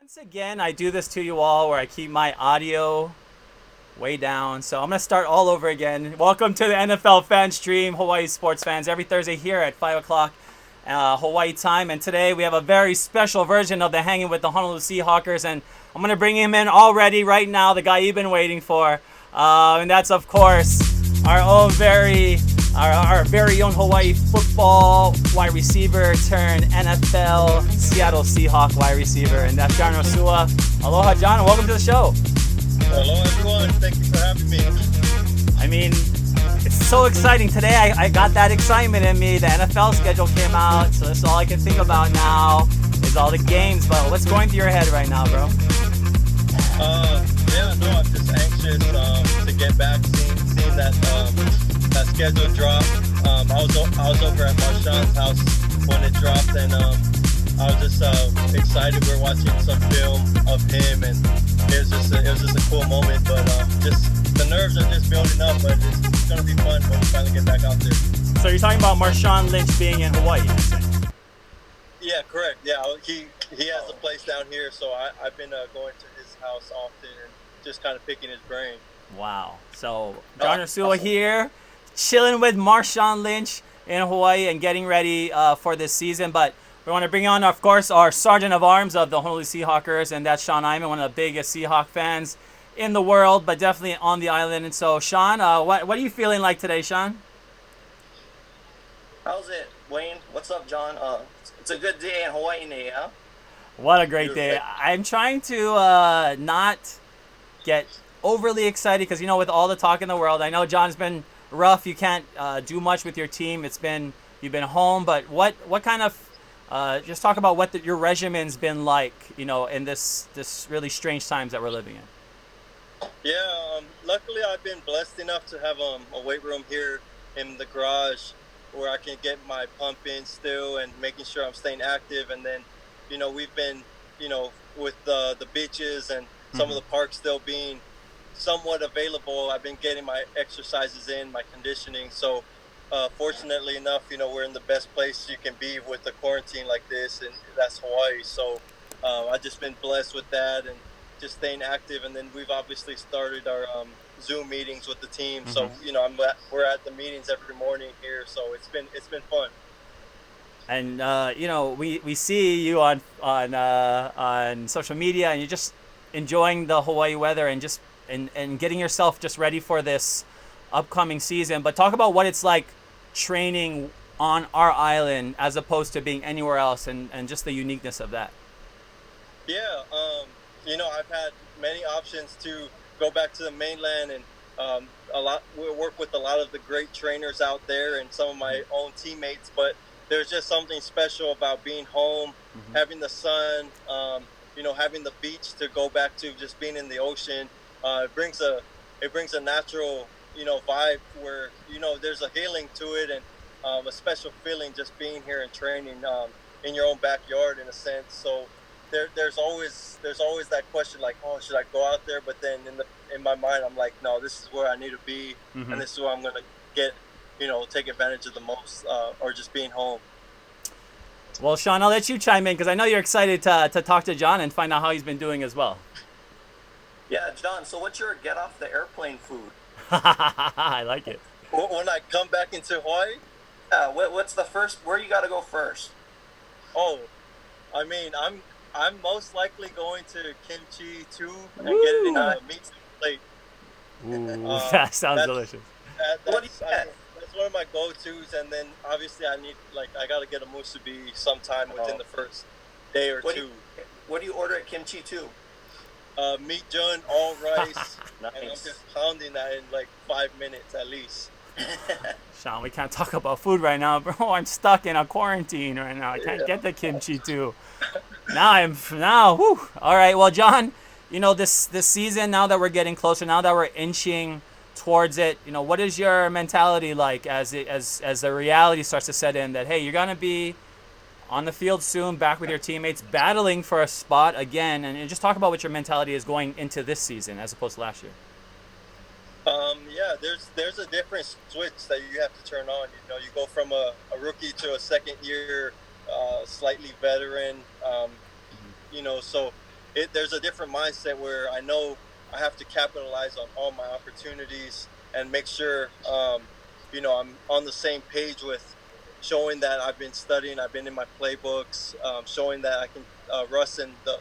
Once again, I do this to you all where I keep my audio way down. So I'm going to start all over again. Welcome to the NFL fan stream, Hawaii sports fans, every Thursday here at 5 o'clock Hawaii time. And today we have a very special version of the Hanging with the Honolulu Sea Hawkers. And I'm going to bring him in already right now, the guy you've been waiting for. And that's, of course, our own our very own Hawaii football wide receiver turned NFL Seattle Seahawk wide receiver, and that's John Ursua. Aloha, John, and welcome to the show. Hello, everyone. Thank you for having me. I mean, it's so exciting today. I got that excitement in me. The NFL schedule came out, so that's all I can think about now is all the games. But what's going through your head right now, bro? I'm just anxious to get back, seeing that schedule drop. I was over at Marshawn's house when it dropped, and I was just excited. We were watching some film of him, and it was just a cool moment. But just the nerves are just building up. But it's gonna be fun when we finally get back out there. So you're talking about Marshawn Lynch being in Hawaii? Yeah, correct. Yeah, he has a place down here, so I've been going to his house often and just kind of picking his brain. Wow. So John Ursua here, chilling with Marshawn Lynch in Hawaii and getting ready for this season. But we want to bring on, of course, our Sergeant of Arms of the Honolulu Sea Hawkers, and that's Sean Eyman, one of the biggest Seahawk fans in the world, but definitely on the island. And so, Sean, what are you feeling like today, Sean? How's it, Wayne? What's up, John? It's a good day in Hawaii, huh? What a great day. I'm trying to not get overly excited because, with all the talk in the world, I know John's been rough. You can't do much with your team. You've been home, but what kind of just talk about what your regimen's been like, in this really strange times that we're living in. Yeah, luckily I've been blessed enough to have a weight room here in the garage where I can get my pump in still and making sure I'm staying active. And then, we've been, with the beaches and some of the parks still being somewhat available, I've been getting my exercises in, my conditioning. So fortunately enough, we're in the best place you can be with the quarantine like this, and that's Hawaii. So I've just been blessed with that and just staying active. And then we've obviously started our Zoom meetings with the team. So we're at the meetings every morning here. So it's been fun. And we see you on social media, and you're just enjoying the Hawaii weather and just and getting yourself just ready for this upcoming season. But talk about what it's like training on our island as opposed to being anywhere else, and just the uniqueness of that. Yeah, I've had many options to go back to the mainland, and we work with a lot of the great trainers out there and some of my own teammates. But there's just something special about being home, having the sun, having the beach to go back to, just being in the ocean. It brings a natural, vibe where, there's a healing to it, and a special feeling just being here and training in your own backyard in a sense. So there's always that question like, oh, should I go out there? But then in my mind, I'm like, no, this is where I need to be, and this is where I'm gonna get, take advantage of the most, or just being home. Well, Sean, I'll let you chime in because I know you're excited to talk to John and find out how he's been doing as well. Yeah, John, so what's your get off the airplane food? I like it. When I come back into Hawaii? What's the first, where you got to go first? Oh, I mean, I'm most likely going to kimchi too and get it in a meat plate. Ooh, that sounds delicious. That's one of my go-tos, and then obviously I got to get a musubi sometime within the first day or two. What do you order at kimchi too? Meat jun, all rice, Nice. and I'm just pounding that in like 5 minutes at least. Sean, we can't talk about food right now, bro. I'm stuck in a quarantine right now. I can't get the kimchi too. Whew. All right, well, John, this season, now that we're getting closer, now that we're inching towards it, what is your mentality like as the reality starts to set in that, hey, you're gonna be on the field soon, back with your teammates, battling for a spot again, and just talk about what your mentality is going into this season as opposed to last year. There's a different switch that you have to turn on. You go from a rookie to a second year, slightly veteran. So there's a different mindset where I know I have to capitalize on all my opportunities and make sure, I'm on the same page with showing that I've been studying, I've been in my playbooks, showing that I can, Russ and the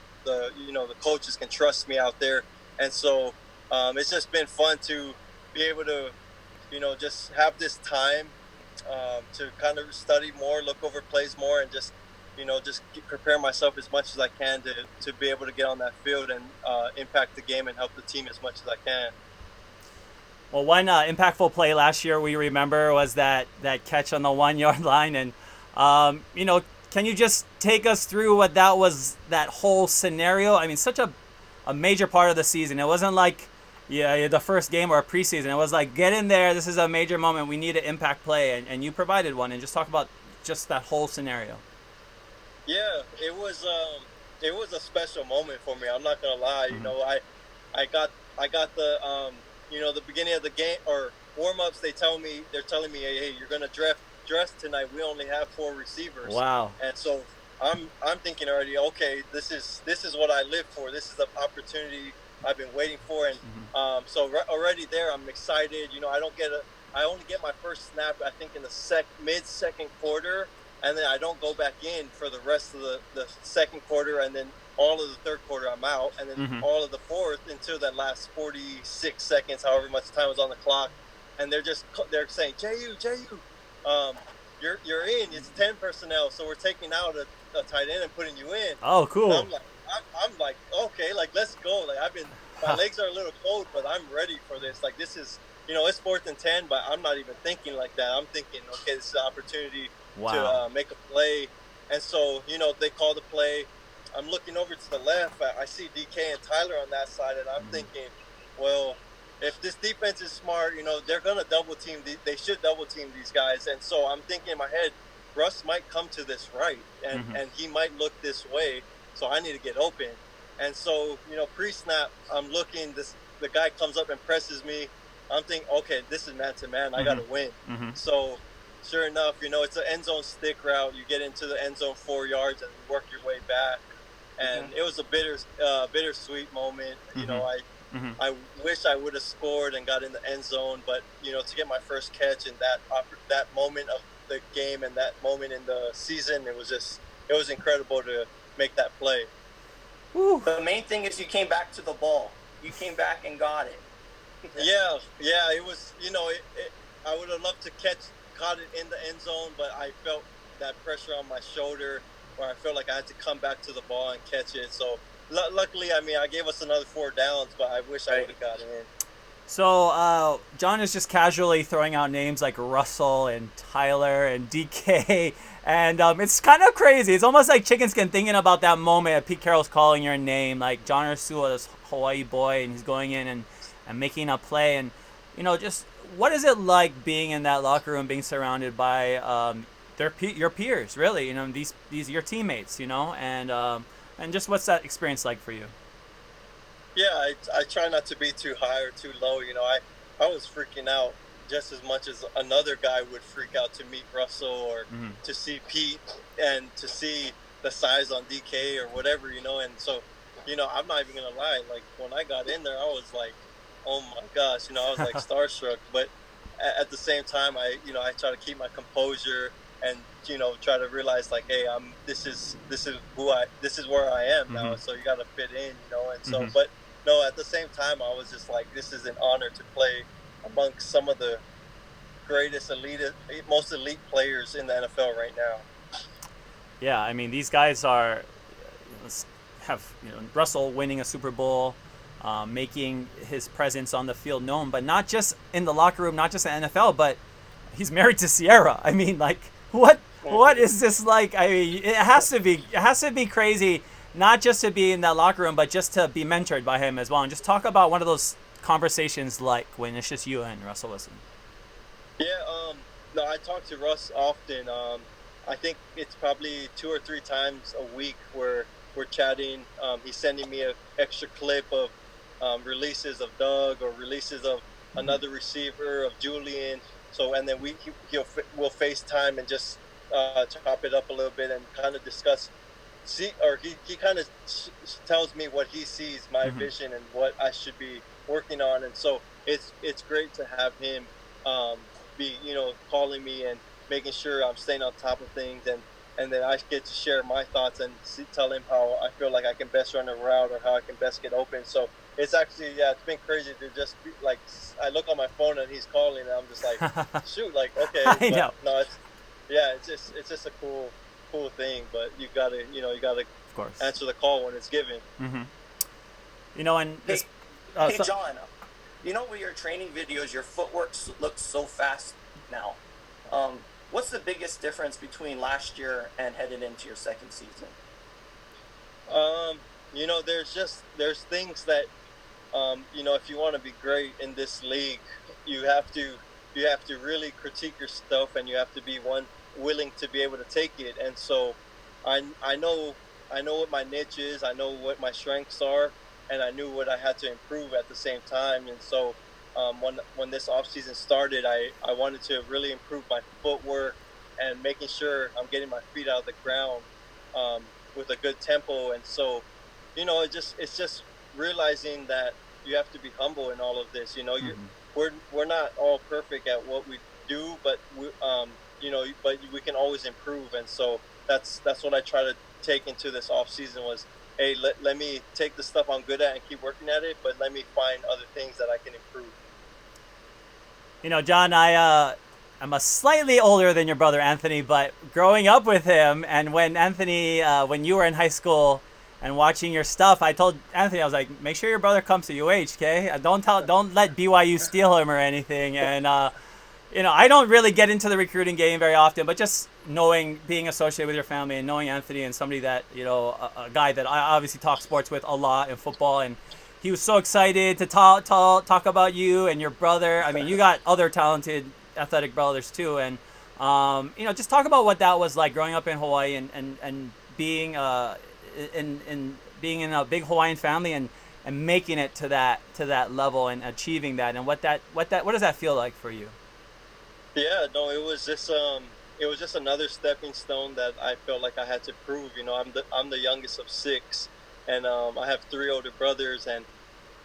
coaches can trust me out there. And so it's just been fun to be able to, just have this time to kind of study more, look over plays more, and just prepare myself as much as I can to be able to get on that field and impact the game and help the team as much as I can. Well, one impactful play last year we remember was that catch on the 1 yard line, and can you just take us through what that was, that whole scenario? I mean, such a major part of the season. It wasn't like the first game or a preseason. It was like, get in there. This is a major moment. We need an impact play, and you provided one. And just talk about just that whole scenario. Yeah, it was a special moment for me. I'm not gonna lie. Mm-hmm. I got the the beginning of the game or warm-ups. They're telling me, hey, you're gonna dress tonight. We only have 4 receivers. Wow. And so I'm thinking already, okay, this is what I live for. This is the opportunity I've been waiting for. And so already there, I'm excited. I only get my first snap, I think, in the mid-second quarter, and then I don't go back in for the rest of the second quarter, and then all of the third quarter I'm out, and then all of the fourth until that last 46 seconds, however much time was on the clock, and they're saying, JU, you're in. It's 10 personnel, so we're taking out a tight end and putting you in. Oh, cool. And I'm like, okay, like, let's go. Like, my legs are a little cold, but I'm ready for this. Like, this is, it's 4th and 10, but I'm not even thinking like that. I'm thinking, okay, this is an opportunity to make a play. And so, they call the play. I'm looking over to the left. I see DK and Tyler on that side, and I'm thinking, well, if this defense is smart, they're going to double team. They should double team these guys. And so I'm thinking in my head, Russ might come to this right, and he might look this way. So I need to get open. And so, pre-snap, I'm looking. The guy comes up and presses me. I'm thinking, okay, this is man-to-man. I got to win. So sure enough, it's an end zone stick route. You get into the end zone 4 yards and work your way back. And it was a bittersweet moment. I wish I would have scored and got in the end zone, but to get my first catch in that moment of the game and that moment in the season, it was incredible to make that play. Woo. The main thing is you came back to the ball. You came back and got it. Yeah. It was. I would have loved to caught it in the end zone, but I felt that pressure on my shoulder, where I felt like I had to come back to the ball and catch it. So luckily, I gave us another 4 downs, but I wish I would have got it in. So John is just casually throwing out names like Russell and Tyler and DK, and it's kind of crazy. It's almost like chicken skin thinking about that moment Pete Carroll's calling your name, like John Ursua, this Hawaii boy, and he's going in and making a play. And just what is it like being in that locker room, being surrounded by your peers, really, these your teammates, and just what's that experience like for you? Yeah, I try not to be too high or too low. I was freaking out just as much as another guy would freak out to meet Russell or to see Pete and to see the size on DK or whatever, and so, I'm not even going to lie. Like, when I got in there, I was like, oh my gosh, I was like starstruck. But at the same time, I try to keep my composure and, try to realize, like, hey, this is where I am now. So you got to fit in, and so, but no, at the same time, I was just like, this is an honor to play amongst some of the greatest most elite players in the NFL right now. Yeah, these guys have Russell winning a Super Bowl, making his presence on the field known, but not just in the locker room, not just in the NFL, but he's married to Sierra. What is this like? It has to be crazy, not just to be in that locker room, but just to be mentored by him as well. And just talk about one of those conversations like when it's just you and Russell Wilson. Yeah, no, I talk to Russ often. I think it's probably 2 or 3 times a week where we're chatting. He's sending me an extra clip of releases of Doug or releases of another receiver, of Julian. So, and then we'll FaceTime and just chop it up a little bit and kind of discuss he kind of tells me what he sees, my vision, and what I should be working on. And so it's great to have him be, calling me and making sure I'm staying on top of things, and then I get to share my thoughts and tell him how I feel like I can best run a route or how I can best get open. So it's actually, it's been crazy to just be like, I look on my phone and he's calling and I'm just like, shoot, like, okay. I know. No, it's just a cool thing, but you gotta of course answer the call when it's given. And hey John, with your training videos, your footwork looks so fast now. What's the biggest difference between last year and headed into your second season? There's things that if you want to be great in this league, you have to really critique yourself, and you have to be willing to be able to take it. And so I know what my niche is, I know what my strengths are, and I knew what I had to improve at the same time. And so when this off season started, I wanted to really improve my footwork and making sure I'm getting my feet out of the ground with a good tempo. And so it's just realizing that you have to be humble in all of this. We're not all perfect at what we do, but but we can always improve. And so that's what I try to take into this off season was, hey, let me take the stuff I'm good at and keep working at it, but let me find other things that I can improve. John, I'm a slightly older than your brother Anthony, but growing up with him, and when you were in high school and watching your stuff, I told Anthony, I was like, make sure your brother comes to UH, okay? Don't let BYU steal him or anything. And I don't really get into the recruiting game very often, but just being associated with your family and knowing Anthony and somebody that, a guy that I obviously talk sports with a lot in football, and he was so excited to talk about you and your brother. I mean, you got other talented athletic brothers too, and just talk about what that was like growing up in Hawaii and being being in a big Hawaiian family and making it to that level and achieving that, and what does that feel like for you? Yeah, no, it was just another stepping stone that I felt like I had to prove. I'm the youngest of 6, and I have 3 older brothers, and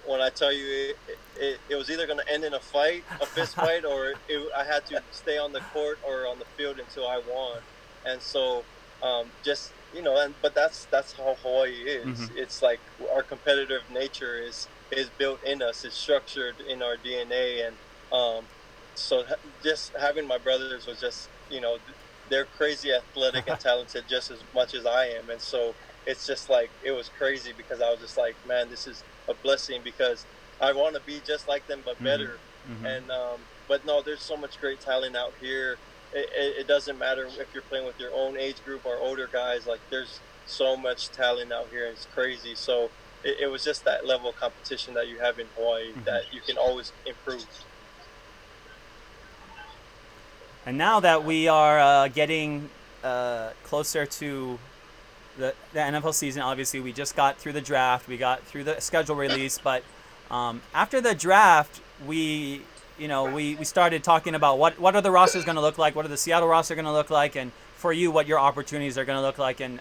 when I tell you it was either going to end in a fist fight, or I had to stay on the court or on the field until I won. And so but that's how Hawaii is. It's like our competitive nature is built in us. It's structured in our DNA. And so just having my brothers was just, they're crazy athletic and talented just as much as I am. And so it's just like, it was crazy because I was just like, man, this is a blessing, because I want to be just like them, but better. And but no, there's so much great talent out here. It doesn't matter if you're playing with your own age group or older guys. Like, there's so much talent out here, and it's crazy. So it was just that level of competition that you have in Hawaii that you can always improve. And now that we are getting closer to the NFL season, obviously we just got through the draft, we got through the schedule release, but after the draft, we started talking about what are the rosters going to look like, what are the Seattle roster going to look like, and for you, what your opportunities are going to look like. And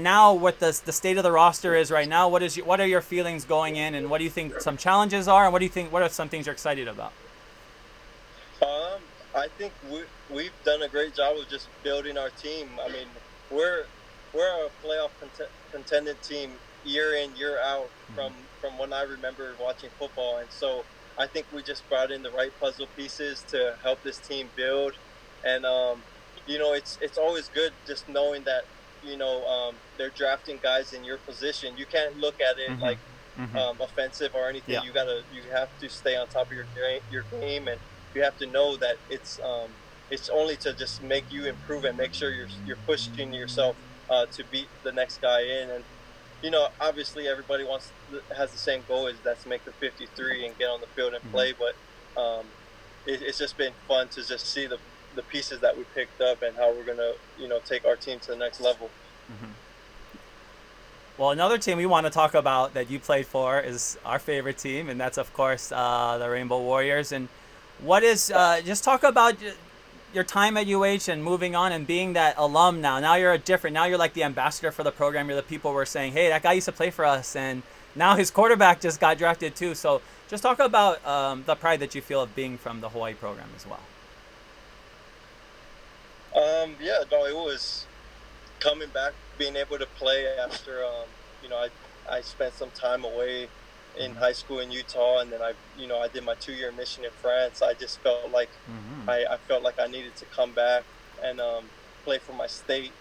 now what the state of the roster is right now, what are your feelings going in, and what do you think some challenges are, and what are some things you're excited about? I think we've done a great job of just building our team. I mean, we're a playoff contended team year in, year out from when I remember watching football. And so I think we just brought in the right puzzle pieces to help this team build. And, it's always good just knowing that, they're drafting guys in your position. You can't look at it like offensive or anything. Yeah. You have to stay on top of your game, and you have to know that it's only to just make you improve and make sure you're pushing yourself to beat the next guy in. And obviously everybody has the same goal, is that's make the 53 and get on the field and play. But it's just been fun to just see the pieces that we picked up and how we're gonna take our team to the next level. Well, another team we want to talk about that you played for is our favorite team, and that's of course the Rainbow Warriors. And what is just talk about your time at UH and moving on and being that alum now you're now you're like the ambassador for the program. You're the people who are saying, hey, that guy used to play for us, and now his quarterback just got drafted too. So just talk about the pride that you feel of being from the Hawaii program as well. Yeah, no, it was coming back, being able to play after, I spent some time away in high school in Utah, and then I did my 2-year mission in France. I just felt like I felt like I needed to come back and play for my state,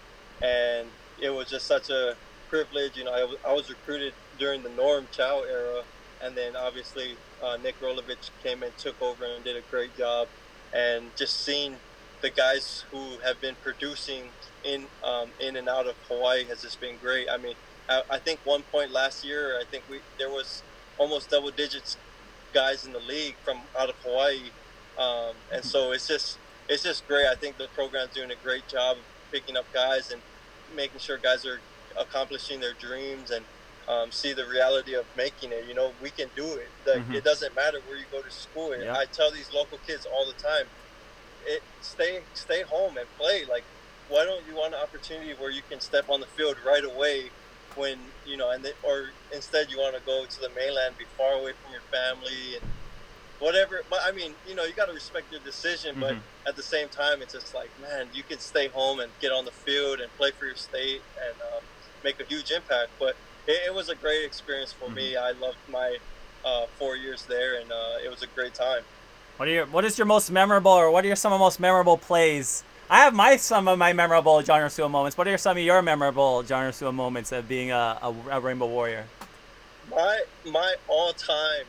and it was just such a privilege. I was recruited during the Norm Chow era, and then obviously Nick Rolovich came and took over and did a great job, and just seeing the guys who have been producing in and out of Hawaii has just been great. I mean, I think one point last year, I think there was almost double digits guys in the league from out of Hawaii, and so it's just great. I think the program's doing a great job of picking up guys and making sure guys are accomplishing their dreams and see the reality of making it. We can do it. It doesn't matter where you go to school. Yeah. I tell these local kids all the time, stay home and play. Like, why don't you want an opportunity where you can step on the field right away when, or instead you want to go to the mainland, be far away from your family and whatever. But I mean, you got to respect your decision, but at the same time, it's just like, man, you can stay home and get on the field and play for your state and make a huge impact. But it was a great experience for me. I loved my 4 years there, and it was a great time. What is your most memorable, or what are some of the most memorable plays? I have some of my memorable John Ursua moments. What are some of your memorable John Ursua moments of being a Rainbow Warrior? My all-time,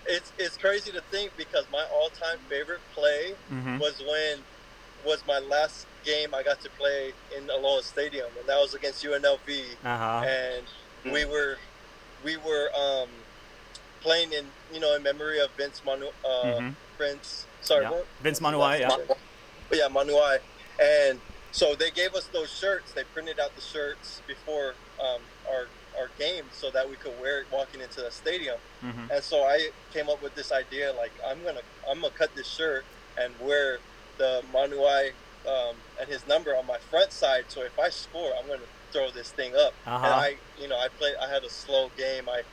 it's crazy to think, because my all-time favorite play was my last game I got to play in Aloha Stadium, and that was against UNLV. And we were playing in memory of Vince Manuai. Yeah, Manuai. And so they gave us those shirts. They printed out the shirts before our game so that we could wear it walking into the stadium. And so I came up with this idea, like, I'm gonna cut this shirt and wear the Manuai and his number on my front side. So if I score, I'm gonna throw this thing up. And I had a slow game. I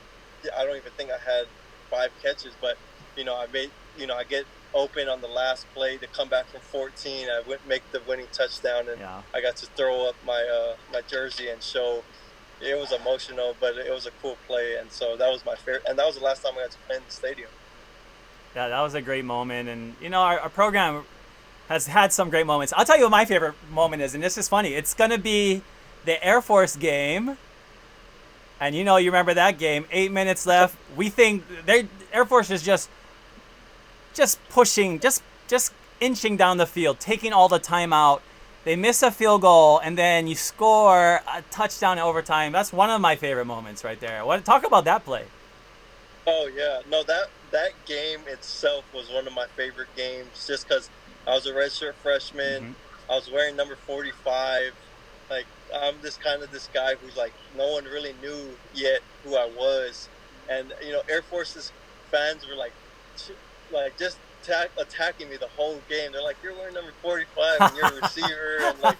don't even think I had 5 catches, but I get open on the last play to come back from 14. I would make the winning touchdown, and I got to throw up my my jersey and show. It was emotional, but it was a cool play, and so that was my favorite. And that was the last time I got to play in the stadium. Yeah, that was a great moment, and our program has had some great moments. I'll tell you what my favorite moment is, and this is funny. It's gonna be the Air Force game. And you remember that game, 8 minutes left. We think Air Force is just pushing, just inching down the field, taking all the time out. They miss a field goal, and then you score a touchdown in overtime. That's one of my favorite moments right there. Talk about that play. Oh, yeah. No, that game itself was one of my favorite games, just because I was a redshirt freshman. I was wearing number 45. Like, I'm this guy who's like, no one really knew yet who I was. And, Air Force's fans were like just attacking me the whole game. They're like, you're wearing number 45 and you're a receiver. And like,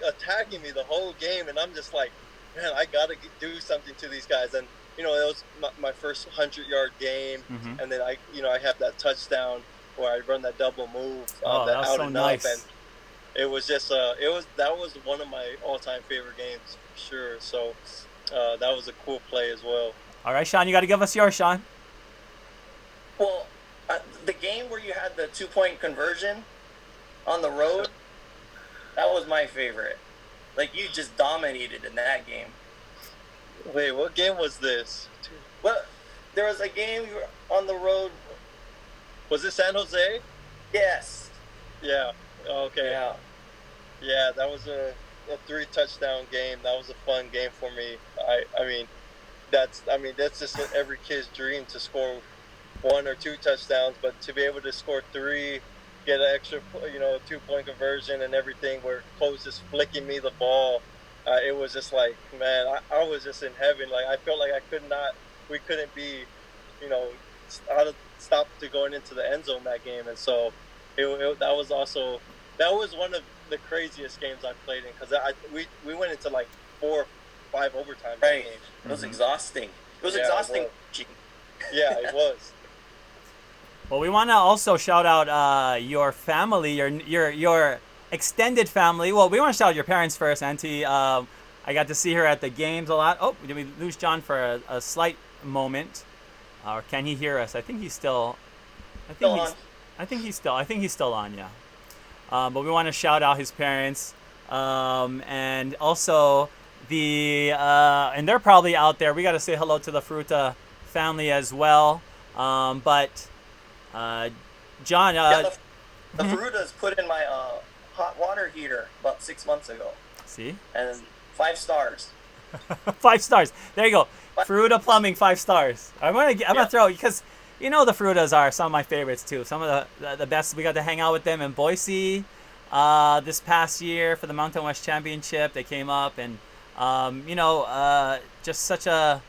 attacking me the whole game. And I'm just like, man, I got to do something to these guys. And, it was my first 100-yard game. And then I have that touchdown where I run that double move. That was so nice. And it was just, that was one of my all-time favorite games, for sure. So that was a cool play as well. All right, Sean, you got to give us yours, Sean. Well, the game where you had the 2-point conversion on the road, that was my favorite. Like, you just dominated in that game. Wait, what game was this? Well, there was a game on the road. Was it San Jose? Yes. Yeah. Okay. Yeah, that was a 3-touchdown game. That was a fun game for me. I mean, that's just every kid's dream, to score 1 or 2 touchdowns, but to be able to score 3, get an extra, 2-point conversion and everything, where coach just flicking me the ball. It was just like, man, I was just in heaven. Like, I felt like we couldn't be, stopped to going into the end zone that game, and so that was one of the craziest games I've played in, because we went into like 4 or 5 overtime that game. It was exhausting. It was exhausting. Yeah, it was. Well, we want to also shout out your family, your extended family. Well, we want to shout out your parents first, Auntie. I got to see her at the games a lot. Oh, did we lose John for a slight moment? Or can he hear us? I think he's still. I think he's still on. Yeah. But we want to shout out his parents, and also and they're probably out there. We got to say hello to the Fruta family as well. But John, the Frutas put in my hot water heater about 6 months ago. See? And 5 stars. 5 stars. There you go. Fruta Plumbing, 5 stars. I'm gonna throw, because the Frutas are some of my favorites too. Some of the best. We got to hang out with them in Boise this past year for the Mountain West Championship. They came up, and just such a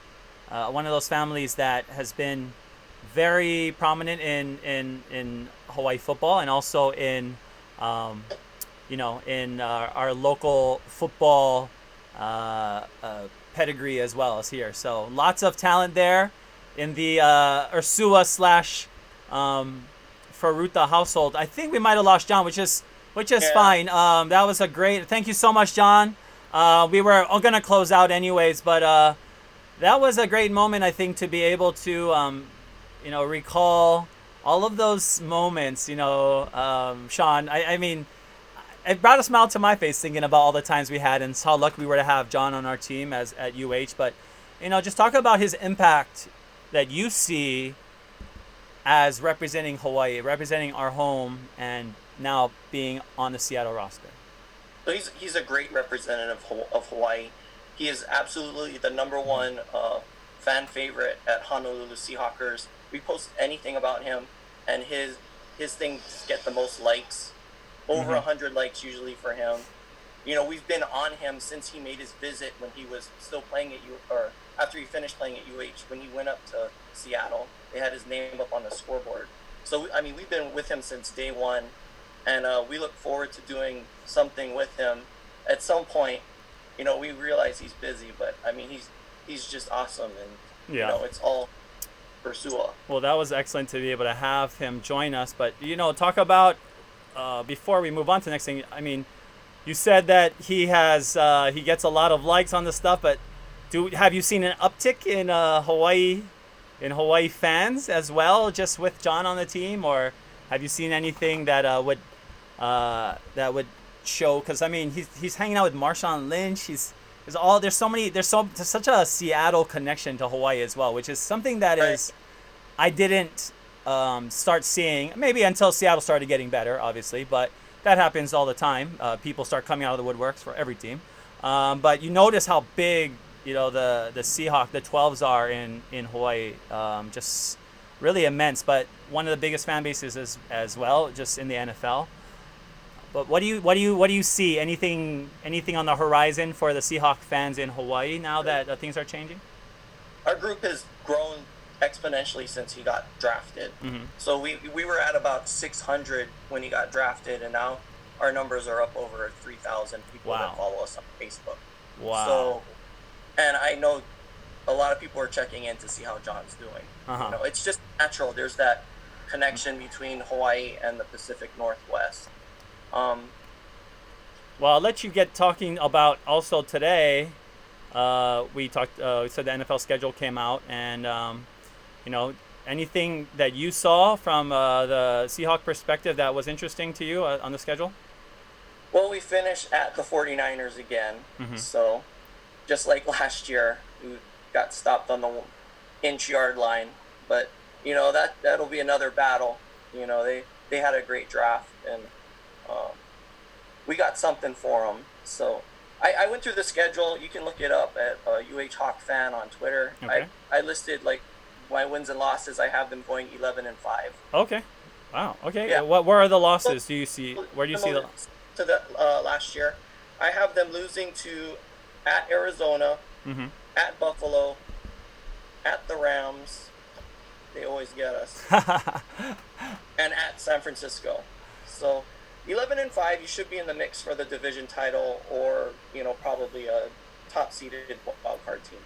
one of those families that has been very prominent in Hawaii football, and also in in our local football pedigree as well as here. So lots of talent there in the Ursua / Faruta household. I think we might have lost John, which is fine. That was a great. Thank you so much, John. We were going to close out anyways, but that was a great moment, I think, to be able to recall all of those moments. Sean. I mean, it brought a smile to my face thinking about all the times we had and how lucky we were to have John on our team at UH. But just talk about his impact that you see as representing Hawaii, representing our home, and now being on the Seattle roster. So he's a great representative of Hawaii. He is absolutely the number one fan favorite at Honolulu Sea Hawkers. We post anything about him, and his things get the most likes. Over 100 likes usually for him. We've been on him since he made his visit when he was still playing at or after he finished playing at UH. When he went up to Seattle, they had his name up on the scoreboard. So I mean, we've been with him since day one, and we look forward to doing something with him at some point. We realize he's busy, but I mean, he's just awesome, and it's all Ursua. Well, that was excellent to be able to have him join us. But talk about before we move on to the next thing. I mean, you said that he gets a lot of likes on the stuff, but have you seen an uptick in Hawaii fans as well, just with John on the team, or have you seen anything that would show? Because I mean, he's hanging out with Marshawn Lynch. There's such a Seattle connection to Hawaii as well, which is something that is I didn't start seeing maybe until Seattle started getting better, obviously, but that happens all the time. People start coming out of the woodworks for every team, but you notice how big the Seahawks, the 12s are in Hawaii, just really immense. But one of the biggest fan bases as well, just in the NFL. But what do you see? Anything on the horizon for the Seahawk fans in Hawaii now that things are changing? Our group has grown exponentially since he got drafted. So we were at about 600 when he got drafted, and now our numbers are up over 3,000 people that follow us on Facebook. Wow. So, and I know a lot of people are checking in to see how John's doing. It's just natural. There's that connection between Hawaii and the Pacific Northwest. Well, I'll let you get talking about also today. We said the NFL schedule came out, and anything that you saw from the Seahawk perspective that was interesting to you on the schedule? Well, we finished at the 49ers again. So just like last year, we got stopped on the inch-yard line. But, that'll be another battle. They had a great draft, and we got something for them. So I went through the schedule. You can look it up at UH Hawk Fan on Twitter. Okay. I listed my wins and losses. I have them going 11-5. Okay. Wow. Okay. Yeah. Where are the losses? Do you see? Where do you see the? To the last year, I have them losing at Arizona, at Buffalo, at the Rams, They always get us. And at San Francisco. So 11-5, you should be in the mix for the division title, or probably a top-seeded wild card team.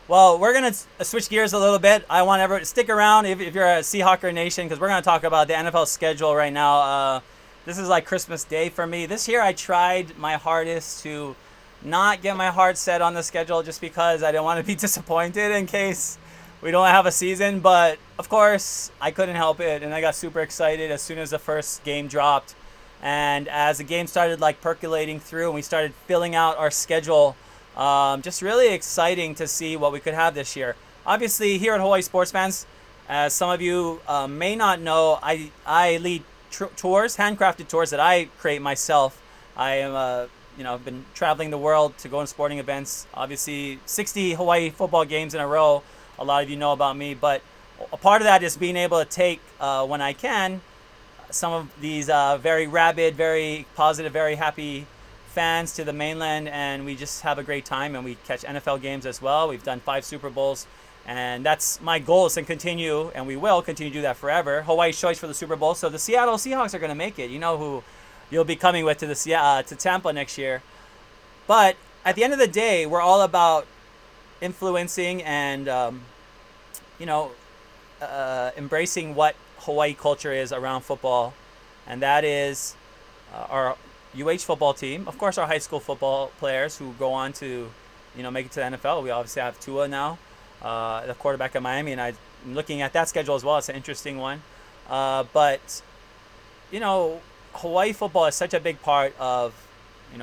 Well, we're going to switch gears a little bit. I want everyone to stick around if you're a Seahawker Nation, because we're going to talk about the NFL schedule right now. This is like Christmas Day for me. This year I tried my hardest to not get my heart set on the schedule, just because I didn't want to be disappointed in case we don't have a season. But, of course, I couldn't help it, and I got super excited as soon as the first game dropped. And as the game started percolating through and we started filling out our schedule, just really exciting to see what we could have this year. Obviously, here at Hawaii Sports Fans, as some of you may not know, I lead tours, handcrafted tours that I create myself. I am, I've been traveling the world to go on sporting events. Obviously, 60 Hawaii football games in a row. A lot of you know about me, but a part of that is being able to take, when I can, some of these very rabid, very positive, very happy fans to the mainland, and we just have a great time, and we catch NFL games as well. We've done 5 Super Bowls, and that's my goal, is to continue, and we will continue to do that forever. Hawaii's choice for the Super Bowl. So the Seattle Seahawks are going to make it. You know who you'll be coming with to Tampa next year. But at the end of the day, we're all about influencing and embracing what Hawaii culture is around football, and that is our UH football team. Of course, our high school football players who go on to, make it to the NFL. We obviously have Tua now, the quarterback at Miami, and I'm looking at that schedule as well. It's an interesting one. But Hawaii football is such a big part of,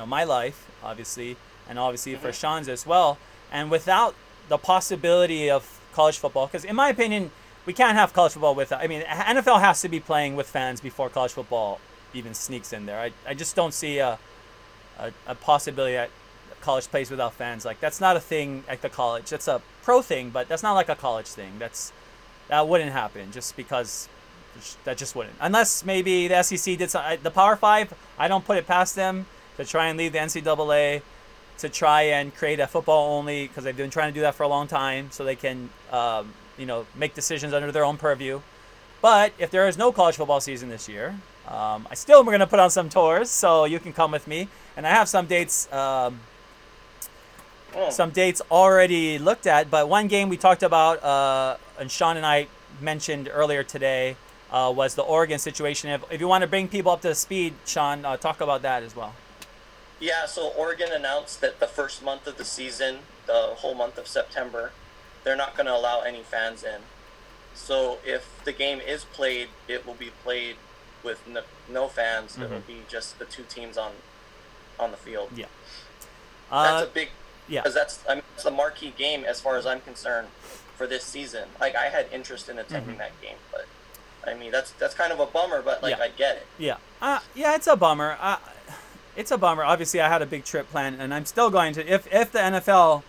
my life, obviously, and obviously for Sean's as well. And without the possibility of college football, because in my opinion, we can't have college football NFL has to be playing with fans before college football even sneaks in there. I just don't see a possibility that college plays without fans. Like, that's not a thing at the college. That's a pro thing, but that's not like a college thing. That wouldn't happen, just because that just wouldn't. Unless maybe the SEC did something. The Power 5, I don't put it past them to try and leave the NCAA to try and create a football only, because they've been trying to do that for a long time, so they can make decisions under their own purview. But if there is no college football season this year, I still am going to put on some tours, so you can come with me. And I have some dates already looked at. But one game we talked about, and Sean and I mentioned earlier today, was the Oregon situation. If you want to bring people up to speed, Sean, talk about that as well. Yeah, so Oregon announced that the first month of the season, the whole month of September, they're not going to allow any fans in. So if the game is played, it will be played with no fans. Mm-hmm. It will be just the 2 teams on the field. Yeah. That's a big, because it's a marquee game as far as I'm concerned for this season. Like, I had interest in attending that game, but that's kind of a bummer, but I get it. Yeah. It's a bummer. It's a bummer. Obviously, I had a big trip planned, and I'm still going to, if the NFL,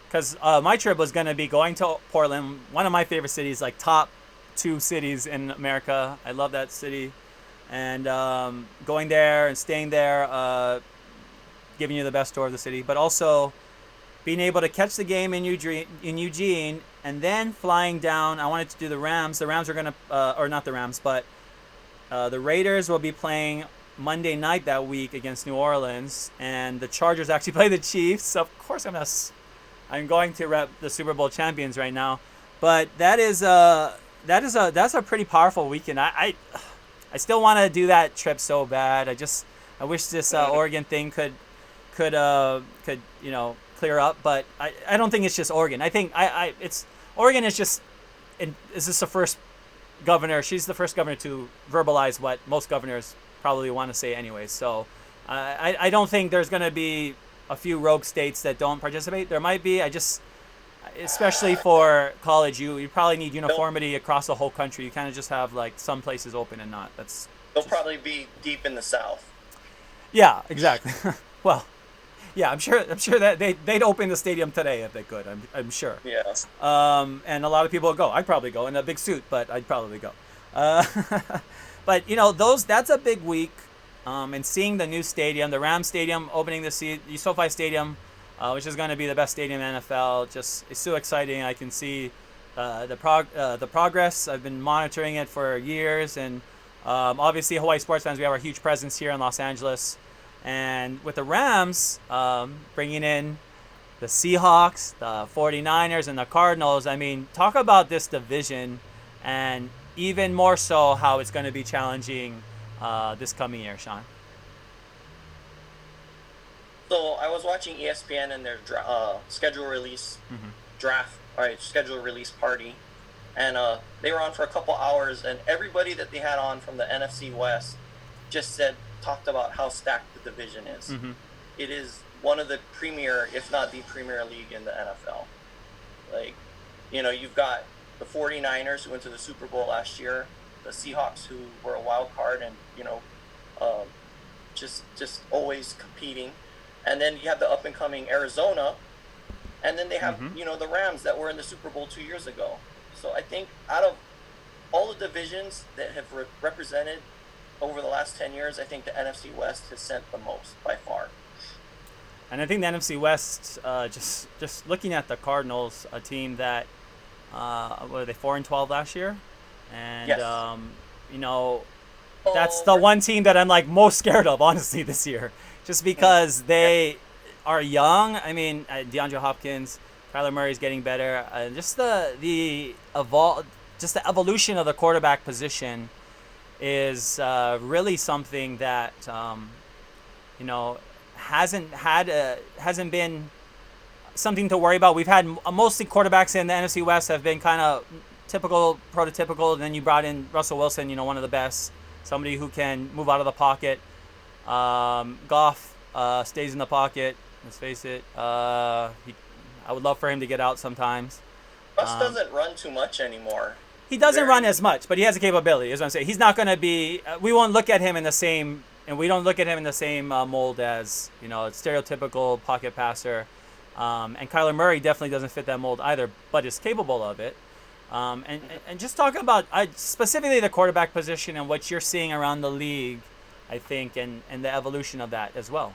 because my trip was going to be going to Portland, one of my favorite cities, like top 2 cities in America. I love that city. And going there and staying there, giving you the best tour of the city, but also being able to catch the game in Eugene, and then flying down. I wanted to do the Rams. The Rams are going to, or not the Rams, but the Raiders will be playing Monday night that week against New Orleans, and the Chargers actually play the Chiefs. So of course I'm going to rep the Super Bowl champions right now. But that's a pretty powerful weekend. I still want to do that trip so bad. I wish this Oregon thing could clear up, but I don't think it's just Oregon. I think it's Oregon is just, is this the first governor? She's the first governor to verbalize what most governors probably want to say anyway. So I don't think there's going to be a few rogue states that don't participate. There might be. Especially for college, you probably need uniformity across the whole country. You kind of just have some places open and not. They'll probably be deep in the South. Yeah, exactly. Well, yeah, I'm sure that they'd open the stadium today if they could. I'm sure. Yeah. And a lot of people would go. I'd probably go in a big suit, but I'd probably go. But that's a big week. And seeing the new stadium, the Rams Stadium opening the SoFi Stadium, which is going to be the best stadium in the NFL, it's so exciting. I can see the progress. I've been monitoring it for years, and obviously Hawaii sports fans, we have a huge presence here in Los Angeles, and with the Rams bringing in the Seahawks, the 49ers, and the Cardinals. I mean, talk about this division, and even more so how it's going to be challenging this coming year, Sean. So I was watching ESPN and their schedule release schedule release party, and they were on for a couple hours, and everybody that they had on from the NFC West just talked about how stacked the division is. Mm-hmm. It is one of the premier, if not the premier league in the NFL. Like, you've got the 49ers who went to the Super Bowl last year, the Seahawks who were a wild card and, just always competing. And then you have the up-and-coming Arizona, and then they have, the Rams that were in the Super Bowl 2 years ago. So I think out of all the divisions that have represented over the last 10 years, I think the NFC West has sent the most by far. And I think the NFC West, just looking at the Cardinals, a team that, were they 4-12 last year? And, yes. That's the one team that I'm like most scared of, honestly, this year. Just because they are young. I mean, DeAndre Hopkins, Kyler Murray's getting better. Just the evolution of the quarterback position is really something that hasn't been something to worry about. We've had mostly quarterbacks in the NFC West have been kind of prototypical. And then you brought in Russell Wilson, one of the best, somebody who can move out of the pocket. Goff stays in the pocket. Let's face it. I would love for him to get out sometimes. Russ doesn't run too much anymore. He doesn't run as much, but he has a capability. Is what I'm saying. He's not going to be. We won't look at him in the same, and we don't look at him in the same mold as a stereotypical pocket passer. And Kyler Murray definitely doesn't fit that mold either, but is capable of it. And just talking about specifically the quarterback position and what you're seeing around the league, I think, and the evolution of that as well.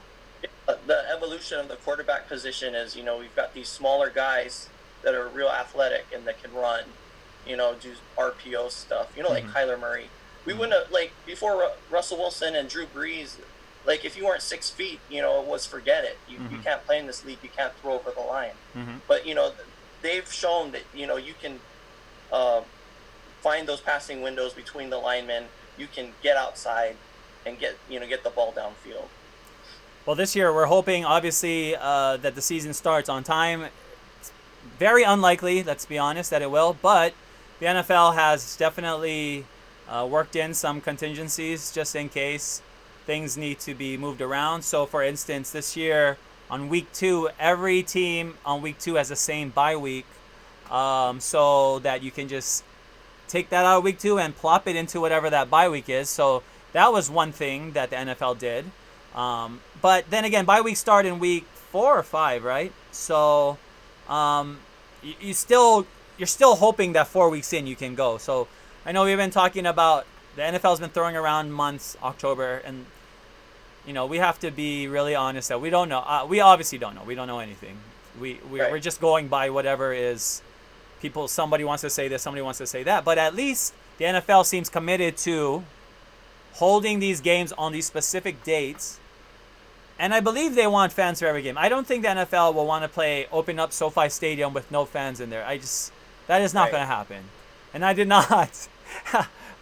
The evolution of the quarterback position is, we've got these smaller guys that are real athletic and that can run, do RPO stuff, like Kyler Murray. We wouldn't have, before Russell Wilson and Drew Brees, if you weren't 6 feet, it was forget it. You can't play in this league. You can't throw over the line. Mm-hmm. But, they've shown that, you can find those passing windows between the linemen. You can get outside and get the ball downfield. Well, this year we're hoping, obviously, that the season starts on time. It's very unlikely, let's be honest, that it will. But the NFL has definitely worked in some contingencies just in case things need to be moved around. So, for instance, this year on week 2, every team on week 2 has the same bye week, so that you can just take that out of week 2 and plop it into whatever that bye week is. So that was one thing that the NFL did. But then again, bye weeks start in week 4 or 5, right? So you're still hoping that 4 weeks in you can go. So I know we've been talking about the NFL's been throwing around months, October, and we have to be really honest that we don't know. We obviously don't know. We don't know anything. We're just going by whatever is people. Somebody wants to say this, somebody wants to say that. But at least the NFL seems committed to holding these games on these specific dates. And I believe they want fans for every game. I don't think the NFL will want to open up SoFi Stadium with no fans in there. That is not going to happen. And I did not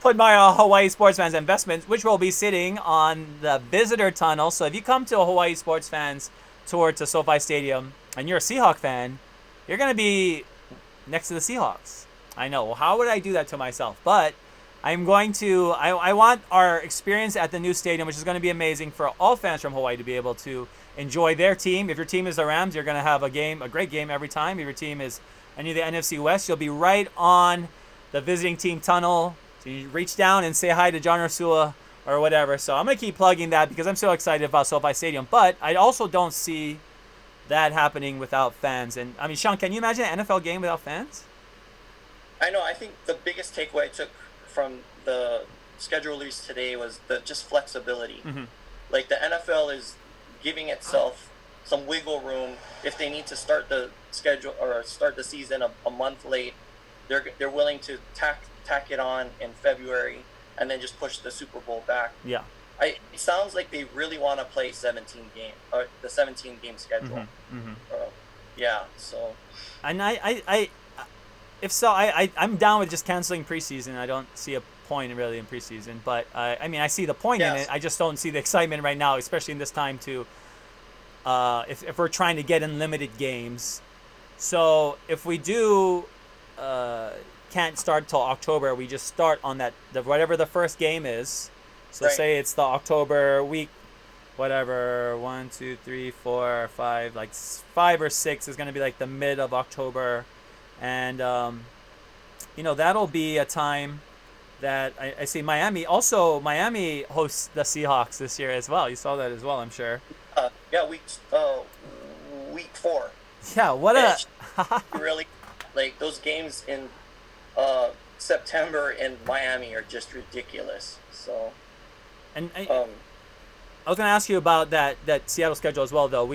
put my Hawaii sports fans investments, which will be sitting on the visitor tunnel. So if you come to a Hawaii sports fans tour to SoFi Stadium and you're a Seahawk fan, you're going to be next to the Seahawks. I know. Well, how would I do that to myself? But I'm going to, I want our experience at the new stadium, which is going to be amazing for all fans from Hawaii to be able to enjoy their team. If your team is the Rams, you're going to have a great game every time. If your team is any of the NFC West, you'll be right on the visiting team tunnel. So you reach down and say hi to John Ursua or whatever. So I'm going to keep plugging that because I'm so excited about SoFi Stadium. But I also don't see that happening without fans. And I mean, Sean, can you imagine an NFL game without fans? I know. I think the biggest takeaway I took from the schedule release today was just flexibility. Mm-hmm. Like the NFL is giving itself some wiggle room if they need to start the schedule or start the season a month late. they're willing to tack it on in February and then just push the Super Bowl back. Yeah. It sounds like they really want to play the 17 game schedule. Yeah. So. And if so, I'm down with just canceling preseason. I don't see a point really in preseason, but I mean, I see the point in it. I just don't see the excitement right now, especially in this time to. If we're trying to get in limited games, so if we do can't start till October, we just start on whatever the first game is. So say it's the October week, whatever 1, 2, 3, 4, 5, like 5 or 6 is going to be like the mid of October, and that'll be a time that I see Miami. Also, Miami hosts the Seahawks this year as well. You saw that as well, I'm sure. Week 4. Yeah, what a really like those games in September in Miami are just ridiculous. So, and I was going to ask you about that Seattle schedule as well, though.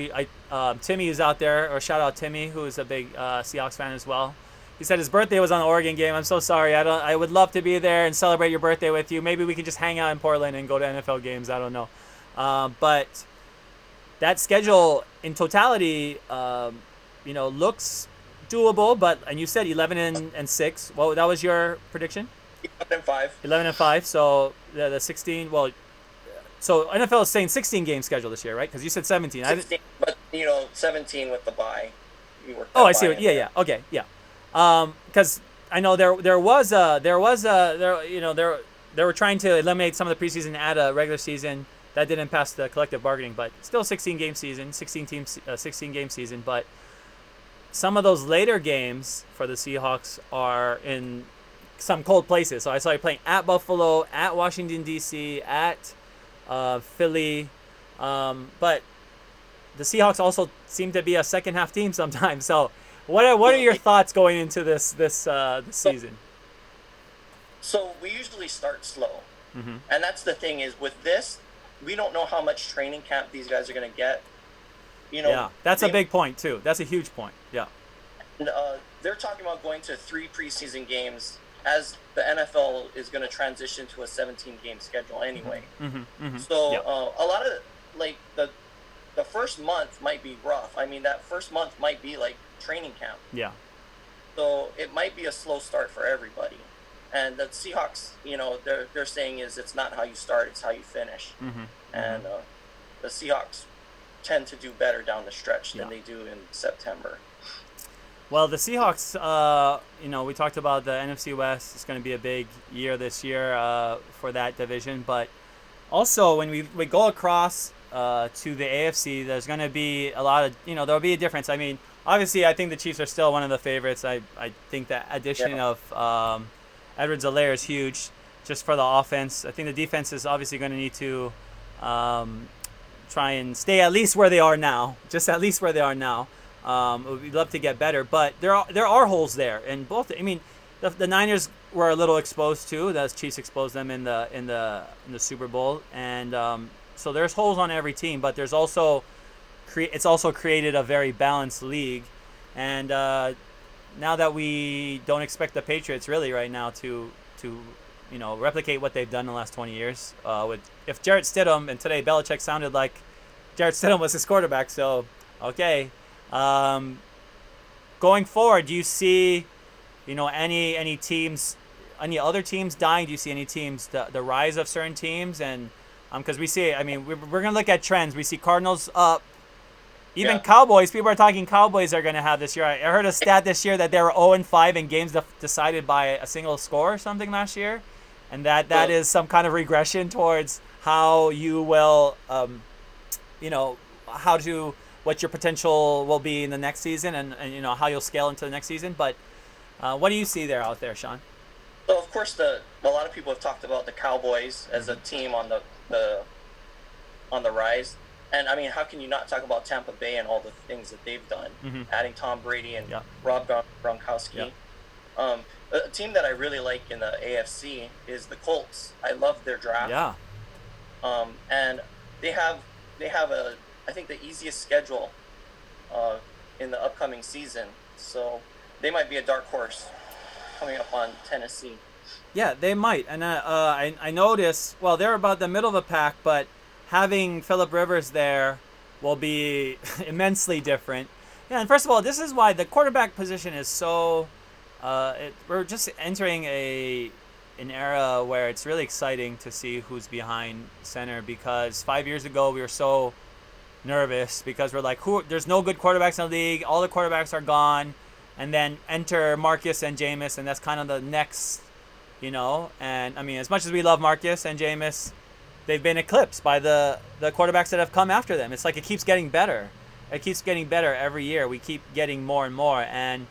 Timmy is out there, or shout out Timmy, who is a big Seahawks fan as well. He said his birthday was on the Oregon game. I'm so sorry. I would love to be there and celebrate your birthday with you. Maybe we could just hang out in Portland and go to NFL games. I don't know, but that schedule in totality, looks doable. And you said 11-6. Well, that was your prediction. 11-5. 11-5. So the 16. Well, so NFL is saying 16 game schedule this year, right? Because you said 17. 16, but 17 with the bye. I see. Yeah. Okay. Yeah. Because I know they were trying to eliminate some of the preseason and add a regular season. That didn't pass the collective bargaining, but still 16 game season. But some of those later games for the Seahawks are in some cold places. So I saw you playing at Buffalo, at Washington D.C., at Philly, but the Seahawks also seem to be a second half team sometimes. So what are your thoughts going into this season? So we usually start slow, and that's the thing is with this. We don't know how much training camp these guys are going to get. Yeah, that's a big point too. That's a huge point. Yeah. And, they're talking about going to 3 preseason games as the NFL is going to transition to a 17-game schedule anyway. So a lot of the first month might be rough. I mean, that first month might be like training camp. Yeah. So it might be a slow start for everybody. And the Seahawks, they're saying is it's not how you start, it's how you finish. And the Seahawks tend to do better down the stretch than they do in September. Well, the Seahawks, we talked about the NFC West. It's going to be a big year this year for that division. But also, when we go across to the AFC, there's going to be a lot of, there'll be a difference. I mean, obviously, I think the Chiefs are still one of the favorites. I think the addition of Edwards-Helaire is huge just for the offense. I think the defense is obviously going to need to try and stay at least where they are now. We'd love to get better, but there are holes there. And both, I mean, the Niners were a little exposed too. The Chiefs exposed them in the Super Bowl, and so there's holes on every team. But there's also it's also created a very balanced league, and now that we don't expect the Patriots really right now to replicate what they've done in the last 20 years. If Jarrett Stidham, and today Belichick sounded like Jarrett Stidham was his quarterback, so okay. Going forward, do you see, any teams, any other teams dying? Do you see any teams, the rise of certain teams? And because we see, I mean, we're gonna look at trends. We see Cardinals up. Even Cowboys, people are talking Cowboys are going to have this year. I heard a stat this year that they were 0-5 in games decided by a single score or something last year. And that is some kind of regression towards how you will, what your potential will be in the next season and how you'll scale into the next season. But what do you see out there, Sean? So, of course, a lot of people have talked about the Cowboys as a team on the rise. And, I mean, how can you not talk about Tampa Bay and all the things that they've done, adding Tom Brady and Rob Gronkowski. A team that I really like in the AFC is the Colts. I love their draft. Yeah. And they have I think the easiest schedule in the upcoming season. So they might be a dark horse. coming up on Tennessee. Yeah, they might. And I noticed, well, they're about the middle of the pack, but having Phillip Rivers there will be immensely different. Yeah, and first of all, this is why the quarterback position is so... we're just entering an era where it's really exciting to see who's behind center, because 5 years ago we were so nervous because we're like, there's no good quarterbacks in the league, all the quarterbacks are gone, and then enter Marcus and Jameis, and that's kind of the next, and I mean, as much as we love Marcus and Jameis, they've been eclipsed by the quarterbacks that have come after them. It's like it keeps getting better. It keeps getting better every year. We keep getting more and more, and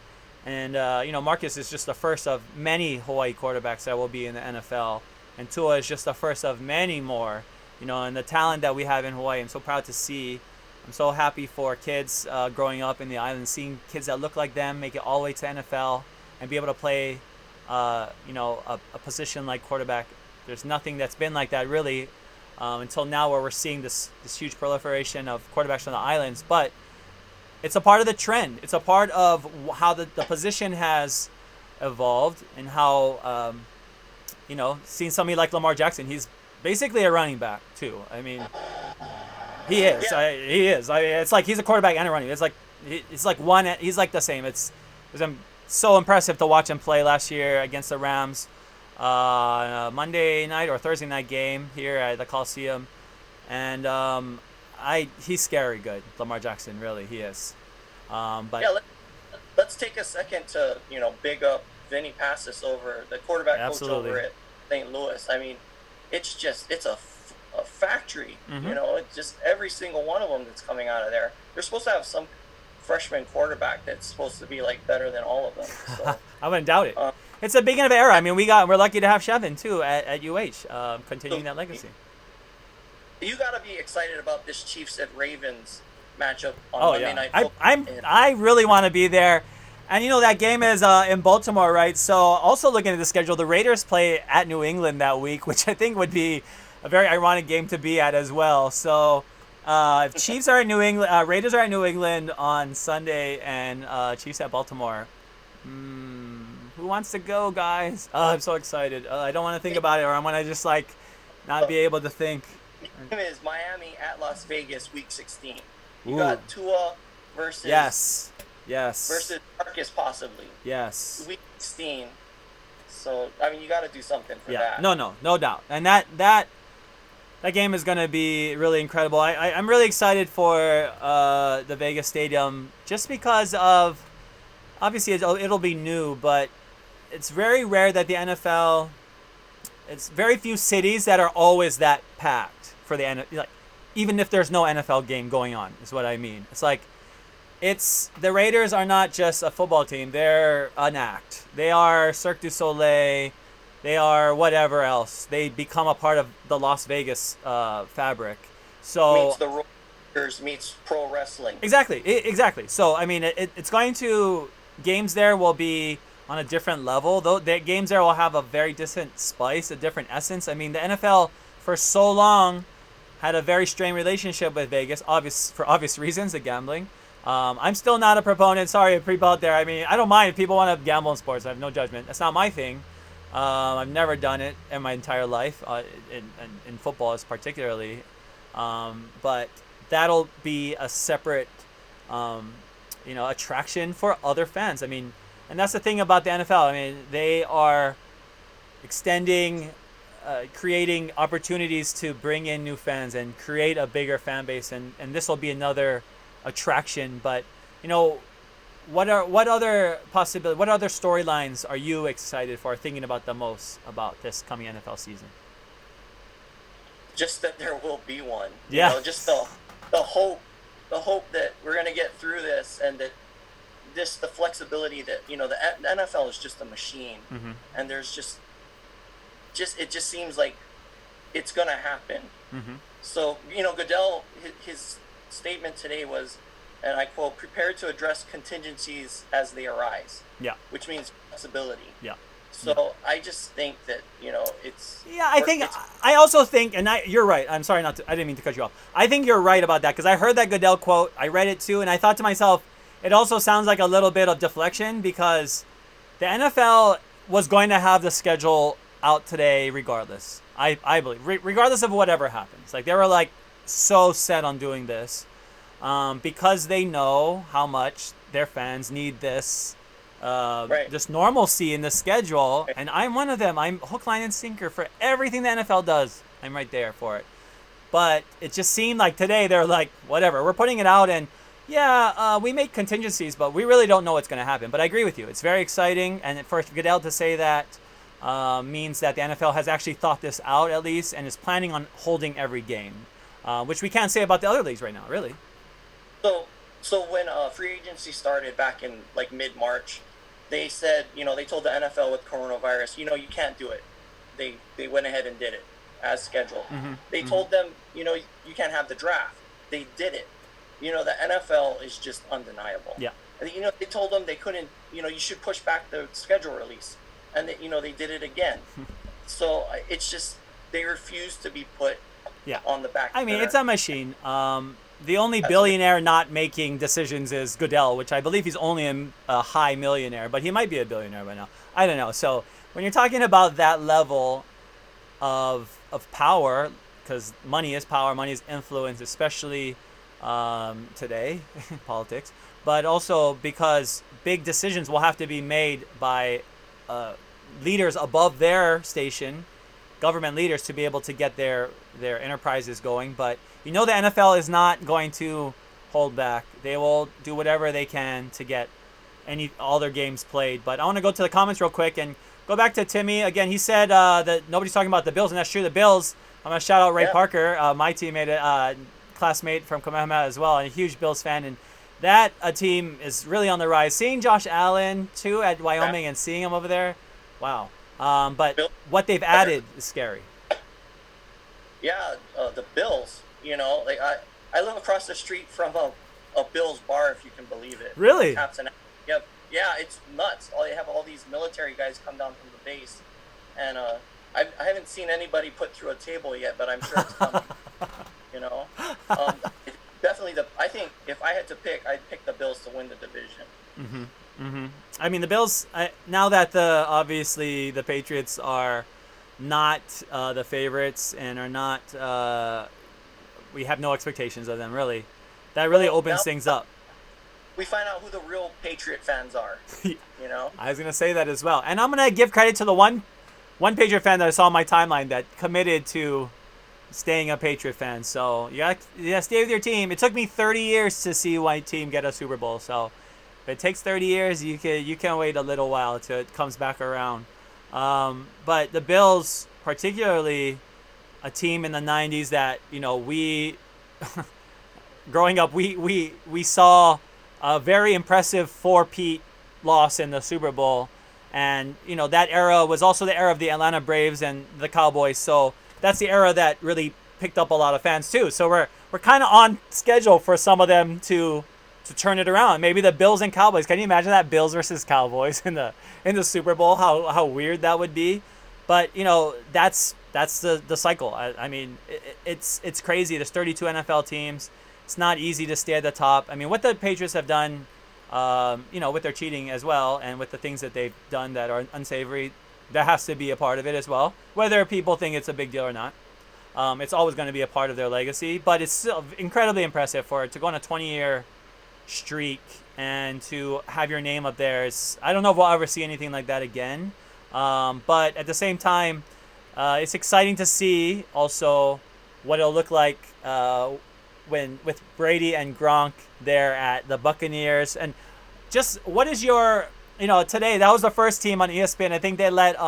Marcus is just the first of many Hawaii quarterbacks that will be in the NFL, and Tua is just the first of many more. And the talent that we have in Hawaii, I'm so proud to see. I'm so happy for kids growing up in the island, seeing kids that look like them make it all the way to NFL and be able to play, a position like quarterback. There's nothing that's been like that really until now, where we're seeing this huge proliferation of quarterbacks on the islands. But it's a part of the trend. It's a part of how the position has evolved, and how, seeing somebody like Lamar Jackson, he's basically a running back too. I mean, he is. Yeah. He is. It's like he's a quarterback and a running. It's like one. He's like the same. It was so impressive to watch him play last year against the Rams, Monday night or Thursday night game here at the Coliseum, and he's scary good. Lamar Jackson, really, he is. But yeah, let's take a second to big up Vinny Passis, over the quarterback Absolutely. coach over at St. Louis. I mean, it's a factory. Mm-hmm. It's just every single one of them that's coming out of there. They're supposed to have some freshman quarterback that's supposed to be like better than all of them. So, I wouldn't doubt it. It's a beginning of an era. I mean, we're lucky to have Shevin too at UH, continuing that legacy. You got to be excited about this Chiefs at Ravens matchup on Monday Night Football. I really want to be there. And that game is in Baltimore, right? So also looking at the schedule, the Raiders play at New England that week, which I think would be a very ironic game to be at as well. So if Chiefs are at New England, Raiders are at New England on Sunday, and Chiefs at Baltimore. Who wants to go, guys? Oh, I'm so excited. I don't want to think about it, or I'm going to just not be able to think. The game is Miami at Las Vegas, Week 16. You Ooh. got Tua versus Yes. versus Marcus possibly. Yes. Week 16. So I mean, you got to do something for that. No doubt. And that game is going to be really incredible. I'm really excited for the Vegas Stadium, just because of, obviously it'll be new, but it's very rare that the NFL, it's very few cities that are always that packed for the NFL. Even if there's no NFL game going on, is what I mean. It's like, the Raiders are not just a football team. They're an act. They are Cirque du Soleil. They are whatever else. They become a part of the Las Vegas fabric. So meets the Raiders, meets pro wrestling. Exactly. So I mean, it's going to, games there will be on a different level. Though the games there will have a very different spice, a different essence. I mean, the NFL for so long had a very strained relationship with Vegas, for obvious reasons, the gambling. I'm still not a proponent. Sorry, people out there. I mean, I don't mind if people want to gamble in sports. I have no judgment. That's not my thing. I've never done it in my entire life, in football particularly. But that'll be a separate, attraction for other fans. I mean, and that's the thing about the NFL. I mean, they are extending, creating opportunities to bring in new fans and create a bigger fan base, and this will be another attraction. But what other storylines are you excited for, thinking about the most about this coming NFL season? Just that there will be one. Yeah. Just the hope that we're gonna get through this, and that the flexibility that the NFL is just a machine, Mm-hmm. and there's just it just seems like it's gonna happen. Mm-hmm. So Goodell, his statement today was, and I quote, "prepared to address contingencies as they arise." Yeah. Which means flexibility. Yeah. So I just think that it's. Yeah, I also think, and you're right. I'm sorry, I didn't mean to cut you off. I think you're right about that, because I heard that Goodell quote. I read it too, and I thought to myself, it also sounds like a little bit of deflection, because the NFL was going to have the schedule out today regardless. I believe, regardless of whatever happens. Like, they were like so set on doing this because they know how much their fans need this this normalcy in the schedule. And I'm one of them. I'm hook, line, and sinker for everything the NFL does. I'm right there for it. But it just seemed like today they're like, whatever, we're putting it out, and we make contingencies, but we really don't know what's going to happen. But I agree with you. It's very exciting, and for Goodell to say that means that the NFL has actually thought this out at least and is planning on holding every game, which we can't say about the other leagues right now, really. So when free agency started back in like mid-March, they said, they told the NFL with coronavirus, you can't do it. They went ahead and did it as scheduled. They told them, you can't have the draft. They did it. The NFL is just undeniable. Yeah. They told them they couldn't, you should push back the schedule release. And, they did it again. So it's just, they refuse to be put on the back. I mean, it's a machine. The only billionaire not making decisions is Goodell, which I believe he's only a high millionaire, but he might be a billionaire by now. I don't know. So when you're talking about that level of power, because money is power, money is influence, especially today, politics, but also because big decisions will have to be made by leaders above their station, government leaders, to be able to get their enterprises going. But the NFL is not going to hold back. They will do whatever they can to get all their games played. But I want to go to the comments real quick and go back to Timmy. Again, he said that nobody's talking about the Bills, and that's true. The Bills, I'm going to shout out Ray Parker, my teammate, classmate from Kamehameha as well, and a huge Bills fan. And that team is really on the rise. Seeing Josh Allen, too, at Wyoming and seeing him over there, wow. But what they've added is scary. Yeah, the Bills, like I live across the street from a Bills bar, if you can believe it. Really? Yep. Yeah, it's nuts. They have all these military guys come down from the base, and I haven't seen anybody put through a table yet, but I'm sure it's coming. Definitely I think if I had to pick, I'd pick the Bills to win the division. I mean, the Bills, now that obviously the Patriots are not the favorites and are not, we have no expectations of them, really. That really opens things up. We find out who the real Patriot fans are, I was going to say that as well. And I'm going to give credit to the one Patriot fan that I saw on my timeline that committed to staying a Patriot fan. So, stay with your team. It took me 30 years to see my team get a Super Bowl. So, if it takes 30 years, you can wait a little while until it comes back around. But the Bills, particularly a team in the 90s that, we growing up, we saw a very impressive 4-peat loss in the Super Bowl. And, that era was also the era of the Atlanta Braves and the Cowboys. So that's the era that really picked up a lot of fans too. So we're kind of on schedule for some of them to turn it around. Maybe the Bills and Cowboys. Can you imagine that, Bills versus Cowboys in the Super Bowl? How weird that would be. But that's the cycle. I mean, it's crazy. There's 32 NFL teams. It's not easy to stay at the top. I mean, what the Patriots have done, with their cheating as well, and with the things that they've done that are unsavory, that has to be a part of it as well. Whether people think it's a big deal or not, it's always going to be a part of their legacy. But it's still incredibly impressive for it to go on a 20-year streak and to have your name up there. I don't know if we'll ever see anything like that again. But at the same time, it's exciting to see also what it'll look like with Brady and Gronk there at the Buccaneers. And just what is your, today that was the first team on ESPN. I think they let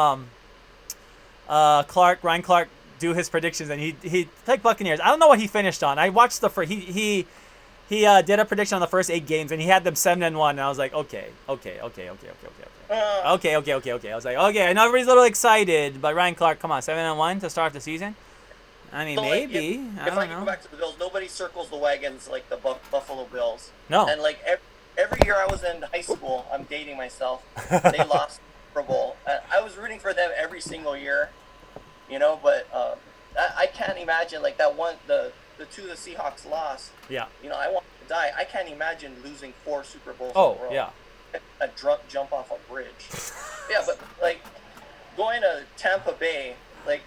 Ryan Clark do his predictions, and he picked Buccaneers. I don't know what he finished on. I watched he did a prediction on the first 8 games, and he had them 7-1. And I was like, okay. I was like, okay. I know everybody's a little excited, but Ryan Clark, come on, 7-1 to start the season. I mean, maybe. I don't know. Go back to the Bills, nobody circles the wagons like the Buffalo Bills. No. And like every year I was in high school, I'm dating myself. They lost the Super Bowl. I was rooting for them every single year, But I can't imagine like that one the two the Seahawks lost. Yeah. I want to die. I can't imagine losing 4 Super Bowls. Oh, in a row. yeah. a drunk jump off a bridge. Yeah, but like going to Tampa Bay, like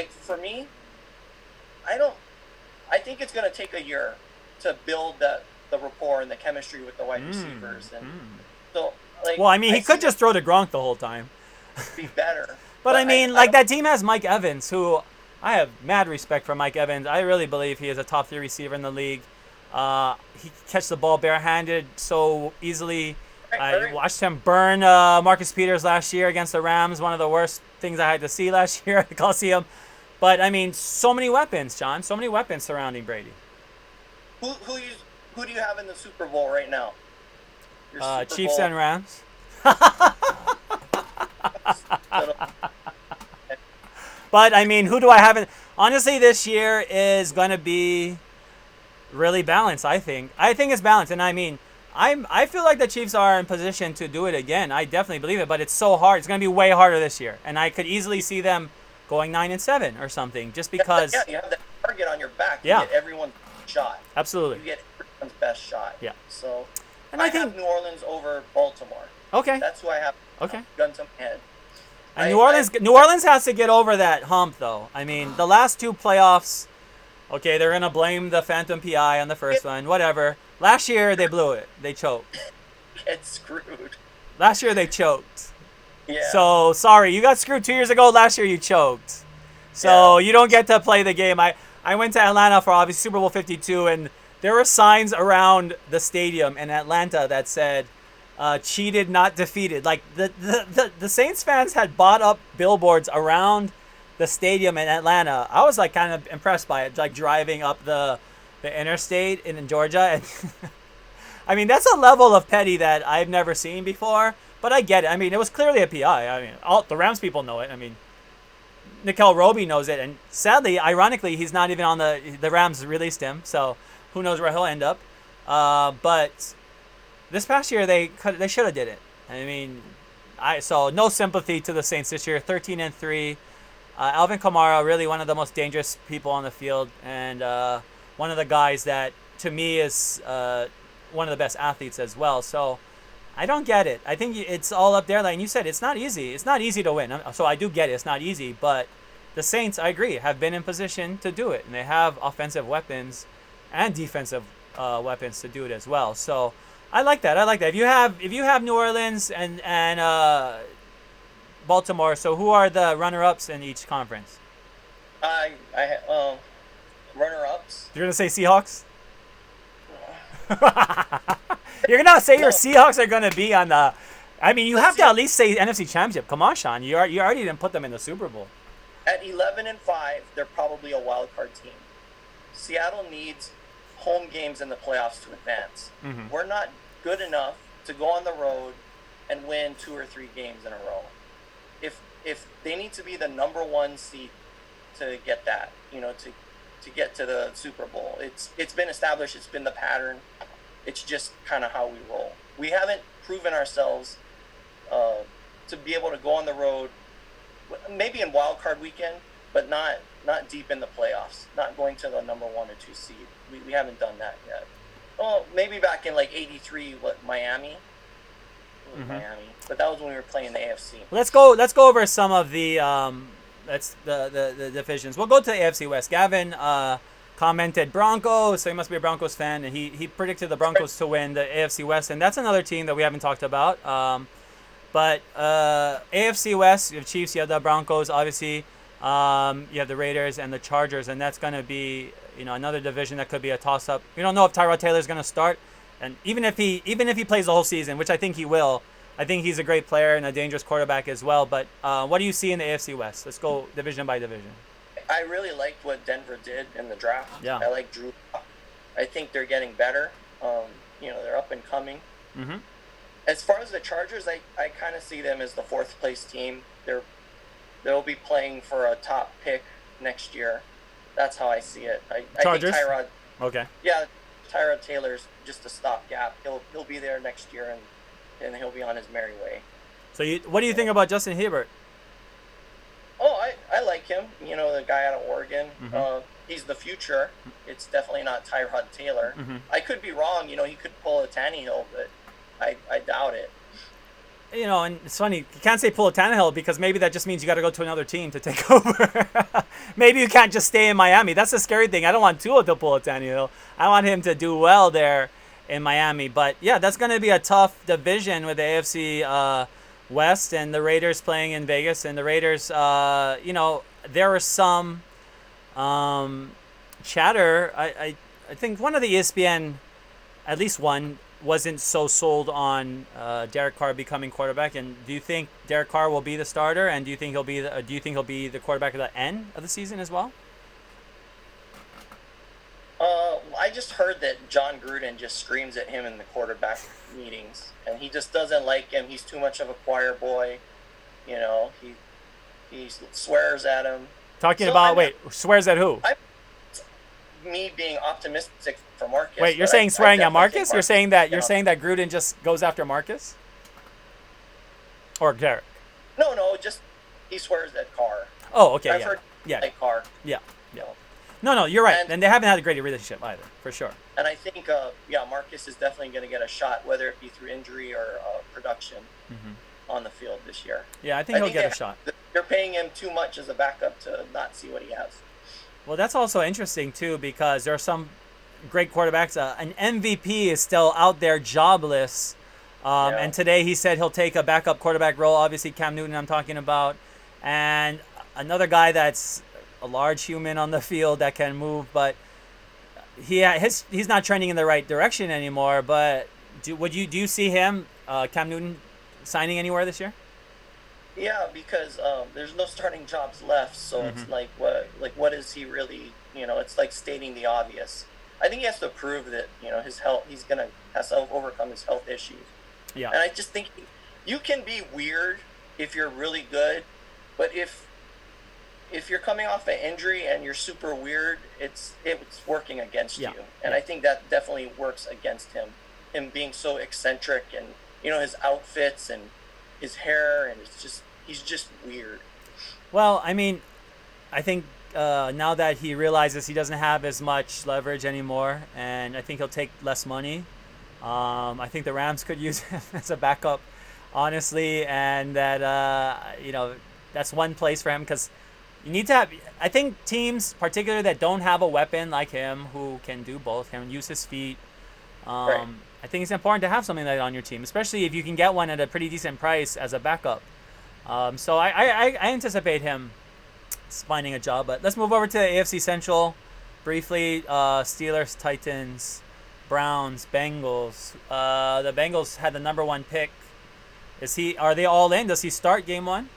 for me, I think it's going to take a year to build the rapport and the chemistry with the wide receivers, and so like. Well, I mean, he could just throw to Gronk the whole time. Be better. But I mean, like that team has Mike Evans, who I have mad respect for. Mike Evans. I really believe he is a top 3 receiver in the league. He can catch the ball barehanded so easily. I watched him burn Marcus Peters last year against the Rams. One of the worst things I had to see last year at the Coliseum. But I mean, so many weapons, John. So many weapons surrounding Brady. Who do you have in the Super Bowl right now? Chiefs and Rams. But I mean, who do I have in? Honestly, this year is going to be really balanced. I think it's balanced, and I mean, I feel like the Chiefs are in position to do it again. I definitely believe it, but it's so hard. It's going to be way harder this year, and I could easily see them going 9-7 or something, just because. Yeah, you have that target on your back. You get everyone's shot. Absolutely. You get everyone's best shot. Yeah. So, and I think New Orleans over Baltimore. Okay. That's who I have. Okay. Gun to my head. And New Orleans has to get over that hump, though. I mean, the last 2 playoffs. Okay, they're gonna blame the Phantom PI on the first one. Whatever. Last year they blew it. They choked. Get screwed. Last year they choked. Yeah. So sorry, you got screwed 2 years ago. Last year you choked. So you don't get to play the game. I went to Atlanta for obviously Super Bowl 52, and there were signs around the stadium in Atlanta that said, cheated, not defeated. Like the Saints fans had bought up billboards around the stadium in Atlanta. I was like kind of impressed by it, like driving up the interstate in Georgia. And I mean, that's a level of petty that I've never seen before, but I get it. I mean, it was clearly a PI. I mean, all the Rams people know it. I mean, Nickel Roby knows it, and sadly, ironically, he's not even on the Rams released him, so who knows where he'll end up. But this past year they should have did it. I mean, so no sympathy to the Saints this year. 13-3. Alvin Kamara, really one of the most dangerous people on the field, and one of the guys that to me is one of the best athletes as well. So I don't get it. I think it's all up there. Like you said, it's not easy. It's not easy to win. So I do get it. It's not easy, but the Saints, I agree, have been in position to do it, and they have offensive weapons and defensive weapons to do it as well. So I like that. If you have New Orleans and Baltimore, so who are the runner-ups in each conference? Runner-ups. You're gonna say Seahawks? You're gonna say your Seahawks are gonna be on the. I mean, you have to at least say NFC Championship. Come on, Sean. You already didn't put them in the Super Bowl. At 11-5, they're probably a wild card team. Seattle needs home games in the playoffs to advance. Mm-hmm. We're not good enough to go on the road and win 2 or 3 games in a row. If they need to be the number 1 seed to get that, to get to the Super Bowl, it's been established. It's been the pattern. It's just kind of how we roll. We haven't proven ourselves to be able to go on the road, maybe in wild card weekend, but not deep in the playoffs. Not going to the number 1 or 2 seed. We haven't done that yet. Well, maybe back in like '83, Miami. Mm-hmm. Miami, but that was when we were playing the AFC. Let's go over some of the the divisions. We'll go to the AFC West. Gavin commented Broncos, so he must be a Broncos fan, and he predicted the Broncos to win the AFC West, and that's another team that we haven't talked about. But AFC West, you have Chiefs, you have the Broncos, obviously. You have the Raiders and the Chargers, and that's going to be another division that could be a toss-up. We don't know if Tyrod Taylor's going to start. And even if he plays the whole season, which I think he will, I think he's a great player and a dangerous quarterback as well. But what do you see in the AFC West? Let's go division by division. I really liked what Denver did in the draft. Yeah. I like Drew. I think they're getting better. They're up and coming. Mm-hmm. As far as the Chargers, I kind of see them as the 4th place team. They'll be playing for a top pick next year. That's how I see it. I think Tyrod. Okay. Yeah. Tyrod Taylor's just a stopgap. He'll be there next year, and he'll be on his merry way. So what do you think about Justin Herbert? Oh, I like him. The guy out of Oregon. Mm-hmm. He's the future. It's definitely not Tyrod Taylor. Mm-hmm. I could be wrong. He could pull a Tannehill, but I doubt it. and it's funny, you can't say pull a Tannehill because maybe that just means you got to go to another team to take over. Maybe you can't just stay in Miami. That's the scary thing. I don't want Tua to pull a Tannehill. I want him to do well there in Miami. But yeah, that's going to be a tough division with the AFC West and the Raiders playing in Vegas. And the Raiders, there was some chatter. I think one of the ESPN, at least one, wasn't so sold on Derek Carr becoming quarterback. And do you think Derek Carr will be the starter? And do you think he'll be the quarterback at the end of the season as well? I just heard that John Gruden just screams at him in the quarterback meetings, and he just doesn't like him. He's too much of a choir boy. He swears at him. Swears at who? Me being optimistic for Marcus. Wait, you're saying swearing at Marcus? You're saying that Gruden just goes after Marcus? Or Derek? No, just he swears at Carr. Oh, okay, I've heard like Carr. Yeah. No, you're right. And they haven't had a great relationship either, for sure. And I think, Marcus is definitely going to get a shot, whether it be through injury or production on the field this year. Yeah, I think he'll get a shot. They're paying him too much as a backup to not see what he has. Well, that's also interesting, too, because there are some great quarterbacks. An MVP is still out there jobless. And today he said he'll take a backup quarterback role. Obviously, Cam Newton I'm talking about. And another guy that's a large human on the field that can move, but he's not trending in the right direction anymore. But do you see him, Cam Newton, signing anywhere this year? Yeah, because there's no starting jobs left, so it's like what is he really? It's like stating the obvious. I think he has to prove that his health. Has to overcome his health issues. Yeah, and I just think you can be weird if you're really good, but if you're coming off an injury and you're super weird, it's working against you. And I think that definitely works against him being so eccentric and his outfits and his hair, and he's just weird. Well, I mean, I think now that he realizes he doesn't have as much leverage anymore, and I think he'll take less money. I think the Rams could use him as a backup, honestly, and that that's one place for him because you need to have. I think teams, particularly that don't have a weapon like him who can do both, can use his feet. Right. I think it's important to have something like that on your team, especially if you can get one at a pretty decent price as a backup. So I anticipate him finding a job. But let's move over to the AFC Central briefly. Steelers, Titans, Browns, Bengals. The Bengals had the number 1 pick. Are they all in? Does he start game 1?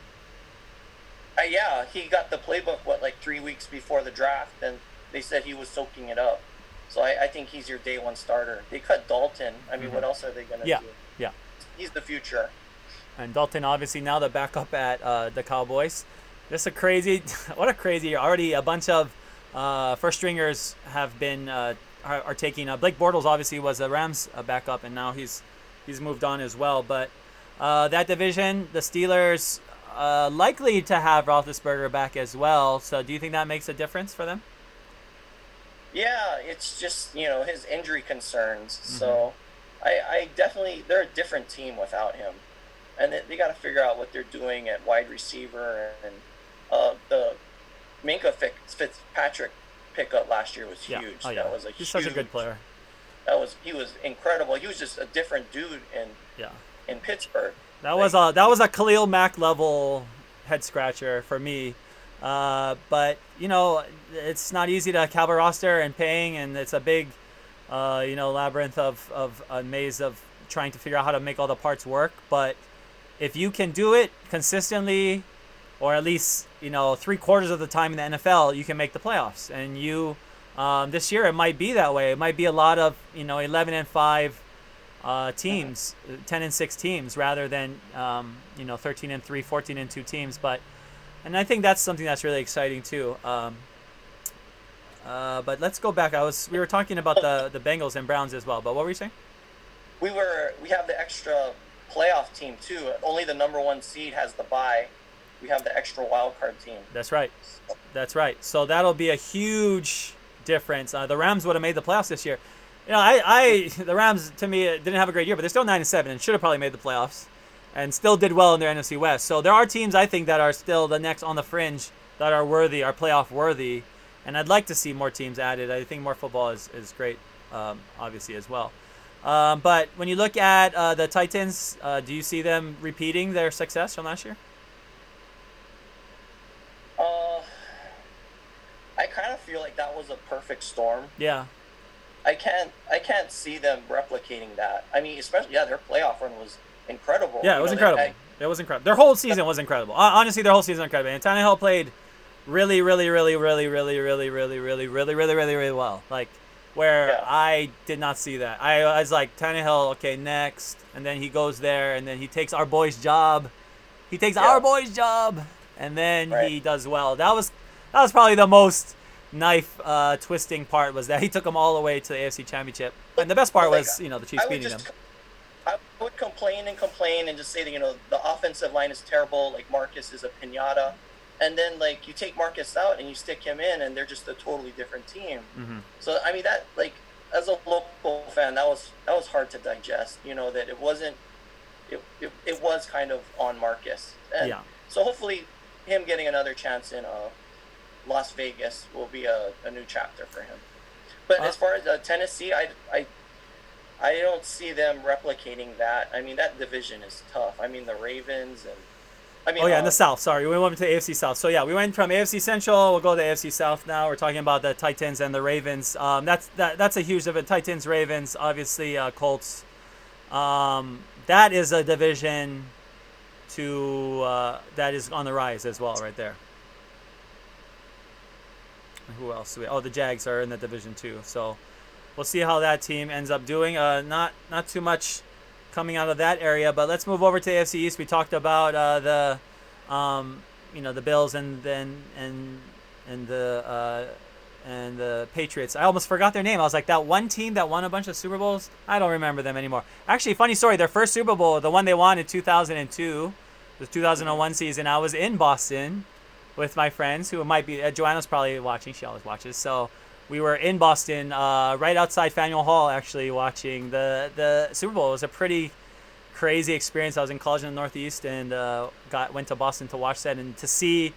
Yeah, he got the playbook, 3 weeks before the draft, and they said he was soaking it up. So I think he's your day 1 starter. They cut Dalton. I mean, what else are they going to do? Yeah. He's the future. And Dalton, obviously, now the backup at the Cowboys. Just what a crazy year. Already a bunch of first stringers have been are taking. Blake Bortles obviously was a Rams backup, and now he's moved on as well. But that division, the Steelers likely to have Roethlisberger back as well. So do you think that makes a difference for them? Yeah, it's just, his injury concerns. So I definitely, they're a different team without him. And they got to figure out what they're doing at wide receiver. And the Minka Fitzpatrick pickup last year was huge. Oh, yeah. He's such a good player. He was incredible. He was just a different dude in Pittsburgh. That was a Khalil Mack level head scratcher for me. But it's not easy to have a roster and paying, and it's a big labyrinth of a maze of trying to figure out how to make all the parts work. But if you can do it consistently, or at least 3/4 of the time in the NFL, you can make the playoffs. And this year it might be that way. It might be a lot of 11-5 teams, 10-6 teams, rather than 13-3, 14-2 teams. And I think that's something that's really exciting too. But let's go back. We were talking about the Bengals and Browns as well. But what were you saying? We have the extra playoff team too. Only the number 1 seed has the bye. We have the extra wild card team. That's right. So that'll be a huge difference. The Rams would have made the playoffs this year. The Rams, to me, didn't have a great year, but they're still 9-7 and should have probably made the playoffs. and still did well in their NFC West. So there are teams I think that are still the next on the fringe that are worthy, are playoff worthy, and I'd like to see more teams added. I think more football is great, obviously, as well. But when you look at the Titans, do you see them repeating their success from last year? I kind of feel like that was a perfect storm. Yeah. I can't see them replicating that. I mean, especially their playoff run was incredible. Yeah, it was incredible. It was incredible. Their whole season was incredible. Honestly, their whole season was incredible. And Tannehill played really well. Like, where I did not see that. I was like, Tannehill, okay, next. And then he goes there, and then he takes our boy's job. And then he does well. That was probably the most knife twisting part, was that he took them all the way to the AFC Championship. And the best part was, the Chiefs beating them. I would complain and just say that, the offensive line is terrible. Like, Marcus is a pinata. And then, like, you take Marcus out and you stick him in, and they're just a totally different team. Mm-hmm. So, I mean, that, like, as a local fan, that was hard to digest, that it wasn't, it was kind of on Marcus. And so hopefully him getting another chance in Las Vegas will be a new chapter for him. But as far as Tennessee, I don't see them replicating that. I mean, that division is tough. I mean, the Ravens and in the South. Sorry, we went to AFC South. So we went from AFC Central. We'll go to AFC South now. We're talking about the Titans and the Ravens. That's a huge division. Titans, Ravens, obviously Colts. That is a division that is on the rise as well, right there. Who else? The Jags are in the division too. So we'll see how that team ends up doing. Not too much coming out of that area, but let's move over to the AFC East. We talked about the Bills and the Patriots. I almost forgot their name. I was like, that one team that won a bunch of Super Bowls. I don't remember them anymore. Actually, funny story. Their first Super Bowl, the one they won in 2002, the 2001 season. I was in Boston with my friends who might be. Joanna's probably watching. She always watches. So we were in Boston, right outside Faneuil Hall, actually watching the Super Bowl. It was a pretty crazy experience. I was in college in the Northeast and went to Boston to watch that, and to see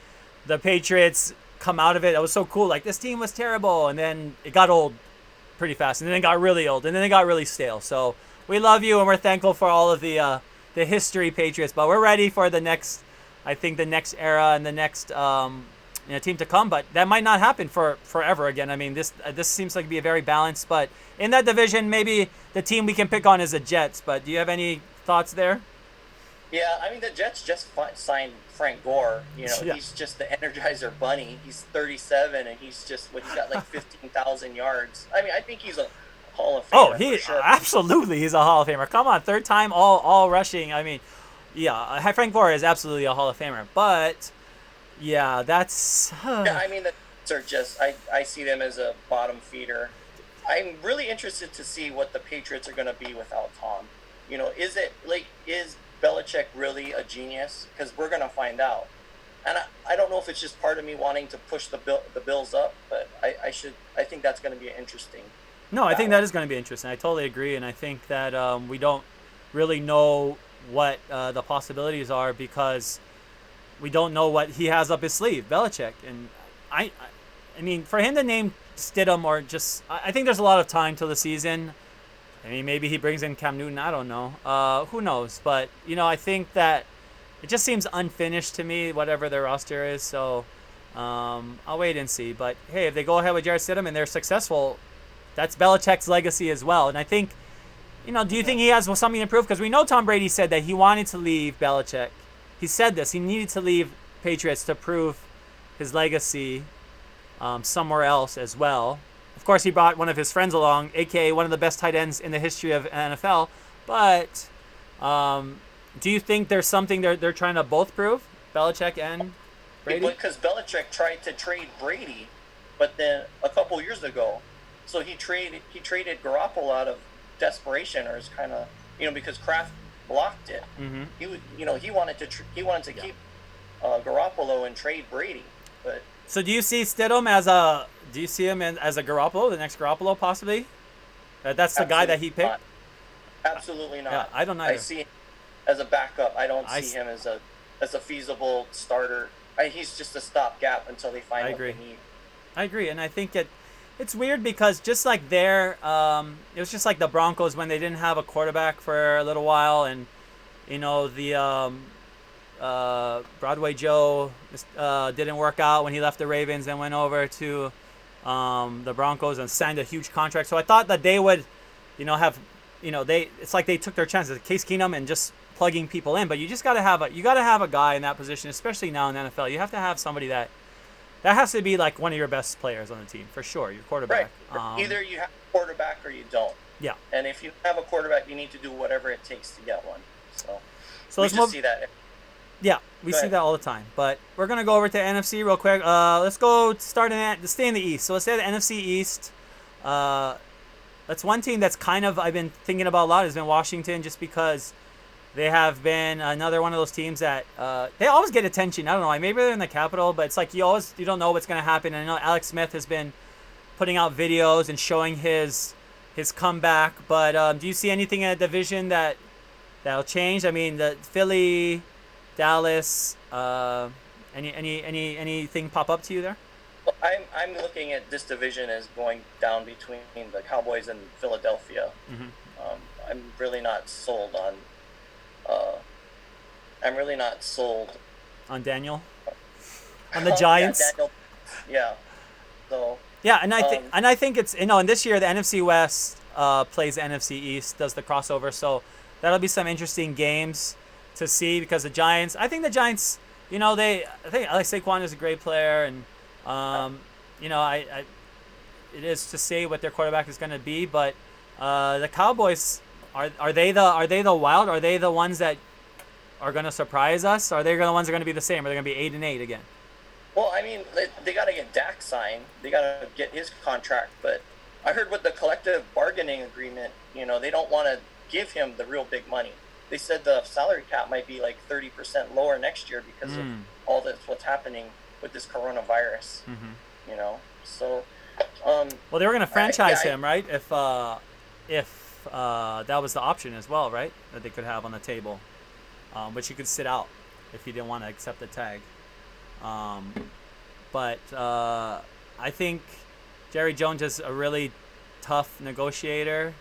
the Patriots come out of it. It was so cool. Like, this team was terrible, and then it got old pretty fast, and then it got really old, and then it got really stale. So we love you, and we're thankful for all of the history Patriots, but we're ready for the next era and the next team to come, but that might not happen for forever again. I mean, this seems like to be a very balanced, but in that division, maybe the team we can pick on is the Jets. But do you have any thoughts there? Yeah, I mean, the Jets just signed Frank Gore. He's just the Energizer Bunny. He's 37, and he's got like 15,000 yards. I mean, I think he's a Hall of Famer. Sure. Absolutely, he's a Hall of Famer. Come on, third time all rushing. I mean, Frank Gore is absolutely a Hall of Famer, but. Yeah, that's... Yeah, I mean, the Jets are just... I see them as a bottom feeder. I'm really interested to see what the Patriots are going to be without Tom. Is Belichick really a genius? Because we're going to find out. And I don't know if it's just part of me wanting to push the Bills up, but I think that's going to be interesting. No, I think that is going to be interesting. I totally agree, and I think that we don't really know what the possibilities are, because we don't know what he has up his sleeve, Belichick. And I mean, for him to name Stidham, or just, I think there's a lot of time till the season. I mean, maybe he brings in Cam Newton. I don't know. Who knows? But, I think that it just seems unfinished to me, whatever their roster is. So I'll wait and see. But, hey, if they go ahead with Jarrett Stidham and they're successful, that's Belichick's legacy as well. And I think, do you think he has something to prove? Because we know Tom Brady said that he wanted to leave Belichick. He said this. He needed to leave Patriots to prove his legacy somewhere else as well. Of course, he brought one of his friends along, a.k.a. one of the best tight ends in the history of NFL. But do you think there's something they're trying to both prove, Belichick and Brady? Because Belichick tried to trade Brady, but then a couple years ago, so he traded Garoppolo out of desperation, or is kind of because Kraft blocked it. Mm-hmm. He wanted to keep Garoppolo and trade Brady, but. So do you see Stidham as a Garoppolo, the next Garoppolo possibly? That's the guy that he picked. Absolutely not. Yeah, I don't either. as a backup. I don't see him as a feasible starter. He's just a stopgap until they find what they need. I agree, and I think it's weird because just like it was just like the Broncos when they didn't have a quarterback for a little while, and the Broadway Joe didn't work out when he left the Ravens and went over to the Broncos and signed a huge contract. So I thought that they would, it's like they took their chances, Case Keenum, and just plugging people in. But you just gotta have a guy in that position, especially now in the NFL. You have to have somebody that has to be like one of your best players on the team for sure. Your quarterback. Right. Either you have a quarterback or you don't. Yeah. And if you have a quarterback, you need to do whatever it takes to get one. So let's see that. Yeah, we see that all the time. But we're gonna go over to NFC real quick. Let's go stay in the East. So let's say the NFC East. That's one team that's I've been thinking about a lot has been Washington, just because they have been another one of those teams that they always get attention. I don't know why. Maybe they're in the capital, but it's like you don't know what's going to happen. And I know Alex Smith has been putting out videos and showing his comeback. But do you see anything in the division that'll change? I mean, the Philly, Dallas, anything pop up to you there? Well, I'm looking at this division as going down between the Cowboys and Philadelphia. Mm-hmm. I'm really not sold on. On Daniel, on the Giants. Yeah, Daniel. Yeah. So. Yeah, and I think it's and this year the NFC West plays the NFC East, does the crossover, so that'll be some interesting games to see, because the Giants. I think the Giants. I think Alex Saquon is a great player, and it is to say what their quarterback is going to be, but the Cowboys. Are they the wild? Are they the ones that are going to surprise us? Are they the ones that are going to be the same? Are they going to be 8-8 again? Well, I mean, they got to get Dak signed. They got to get his contract. But I heard with the collective bargaining agreement, they don't want to give him the real big money. They said the salary cap might be like 30% lower next year because of all this what's happening with this coronavirus. Mm-hmm. So. Well, they were going to franchise him, right? If that was the option as well, right? That they could have on the table. But you could sit out if you didn't want to accept the tag. But I think Jerry Jones is a really tough negotiator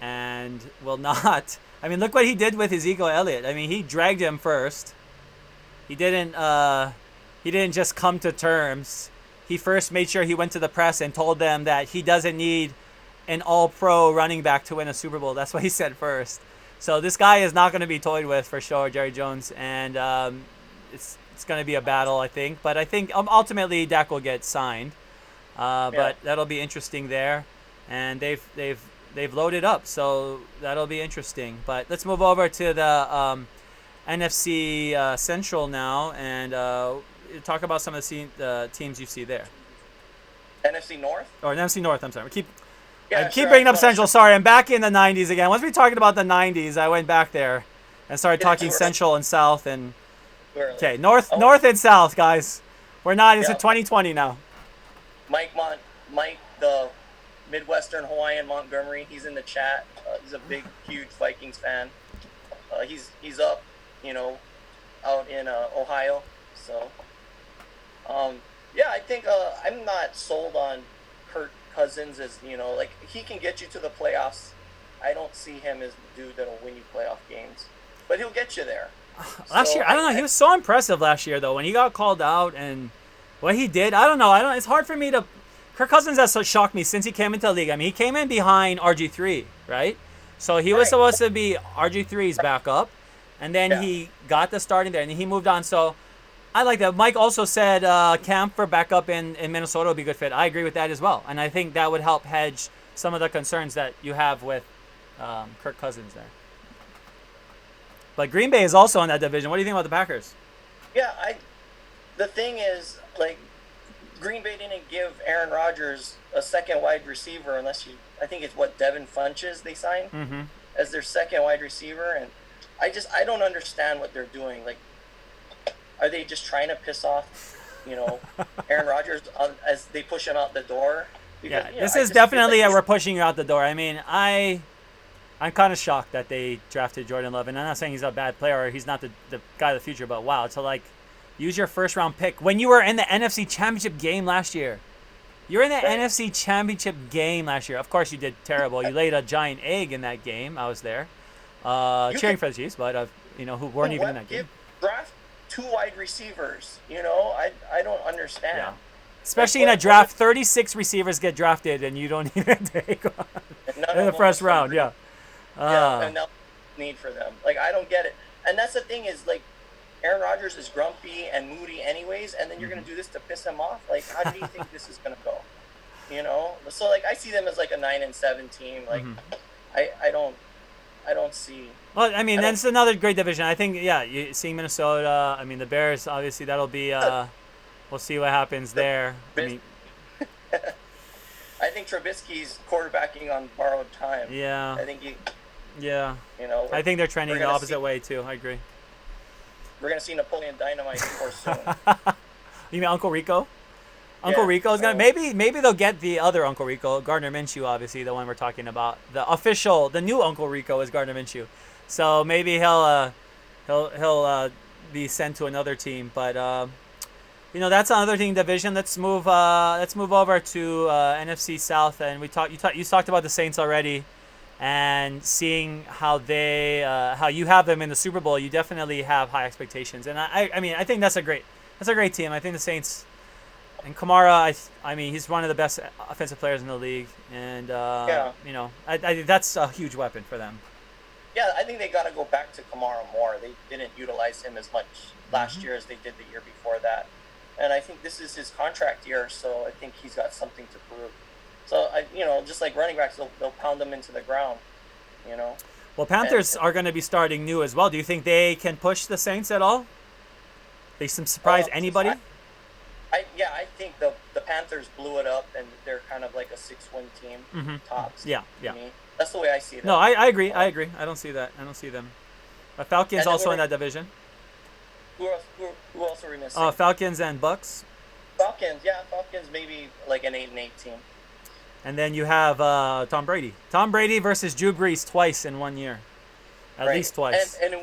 and will not. I mean, look what he did with Ezekiel Elliott. I mean, he dragged him first. He didn't just come to terms. He first made sure he went to the press and told them that he doesn't need an all-pro running back to win a Super Bowl. That's what he said first. So this guy is not going to be toyed with for sure, Jerry Jones, and it's going to be a battle, I think. But I think ultimately Dak will get signed. But that'll be interesting there, and they've loaded up, so that'll be interesting. But let's move over to the NFC Central now, and talk about some of the teams you see there. NFC North? Or NFC North, I'm sorry. I keep bringing up Central. Sorry, I'm back in the 90s again. Once we talked about the 90s, I went back there and started talking Central and South. And okay, North and South, guys. We're not. It's 2020 now. Mike, the Midwestern Hawaiian Montgomery, he's in the chat. He's a big, huge Vikings fan. He's up, out in Ohio. So, I think I'm not sold on Kirk Cousins as, he can get you to the playoffs. I don't see him as the dude that'll win you playoff games, but he'll get you there. Last year, I don't know. He was so impressive last year, though, when he got called out and what he did. I don't know. It's hard for me to. Kirk Cousins has so shocked me since he came into the league. I mean, he came in behind RG3, right? So he was supposed to be RG3's backup, and then he got the starting there, and he moved on. So I like that. Mike also said Camp for backup in Minnesota would be a good fit. I agree with that as well, and I think that would help hedge some of the concerns that you have with Kirk Cousins there. But Green Bay is also in that division. What do you think about the Packers? Yeah, the thing is, Green Bay didn't give Aaron Rodgers a second wide receiver unless I think it's Devin Funches they signed as their second wide receiver, and I don't understand what they're doing. Are they just trying to piss off, Aaron Rodgers as they push him out the door? Because, this is definitely we're pushing you out the door. I mean, I'm kind of shocked that they drafted Jordan Love. And I'm not saying he's a bad player or he's not the guy of the future, but wow, to like use your first round pick when you were in the NFC Championship game last year. You were in the NFC Championship game last year. Of course, you did terrible. You laid a giant egg in that game. I was there, cheering for the Chiefs, but who weren't even in that game. Draft 2 wide receivers. I don't understand. Yeah. Especially in a draft, 36 receivers get drafted, and you don't even take one in the first round. Yeah. And no need for them. Like, I don't get it. And that's the thing is, like, Aaron Rodgers is grumpy and moody anyways, and then you're going to do this to piss him off? Like, how do you think this is going to go? So, like, I see them as, like, a 9-7 team. Like, I don't see... Well, I mean, that's another great division. I think, you see Minnesota. I mean, the Bears, obviously, that'll be... we'll see what happens there. I mean... I think Trubisky's quarterbacking on borrowed time. Yeah. I think he... Yeah. I think they're trending the opposite way, too. I agree. We're going to see Napoleon Dynamite before soon. You mean Uncle Rico? Uncle Rico's going to... Maybe they'll get the other Uncle Rico, Gardner Minshew, obviously, the one we're talking about. The new Uncle Rico is Gardner Minshew. So maybe he'll be sent to another team. But, that's another team division. Let's move over to NFC South. And you talked about the Saints already. And seeing how you have them in the Super Bowl, you definitely have high expectations. And I think that's a great team. I think the Saints and Kamara, I mean, he's one of the best offensive players in the league, and that's a huge weapon for them. Yeah, I think they got to go back to Kamara more. They didn't utilize him as much last year as they did the year before that, and I think this is his contract year, so I think he's got something to prove. So, just like running backs, they'll pound them into the ground, Well, Panthers are going to be starting new as well. Do you think they can push the Saints at all? They surprise anybody? I think the Panthers blew it up, and they're kind of like a 6-win team, tops. Yeah. That's the way I see them. No, I agree. I don't see that. I don't see them. The Falcons also in that division. Who else are we missing? Falcons and Bucks. Falcons maybe like an 8-8 team. And then you have Tom Brady. Tom Brady versus Drew Brees twice in 1 year. At least twice. And in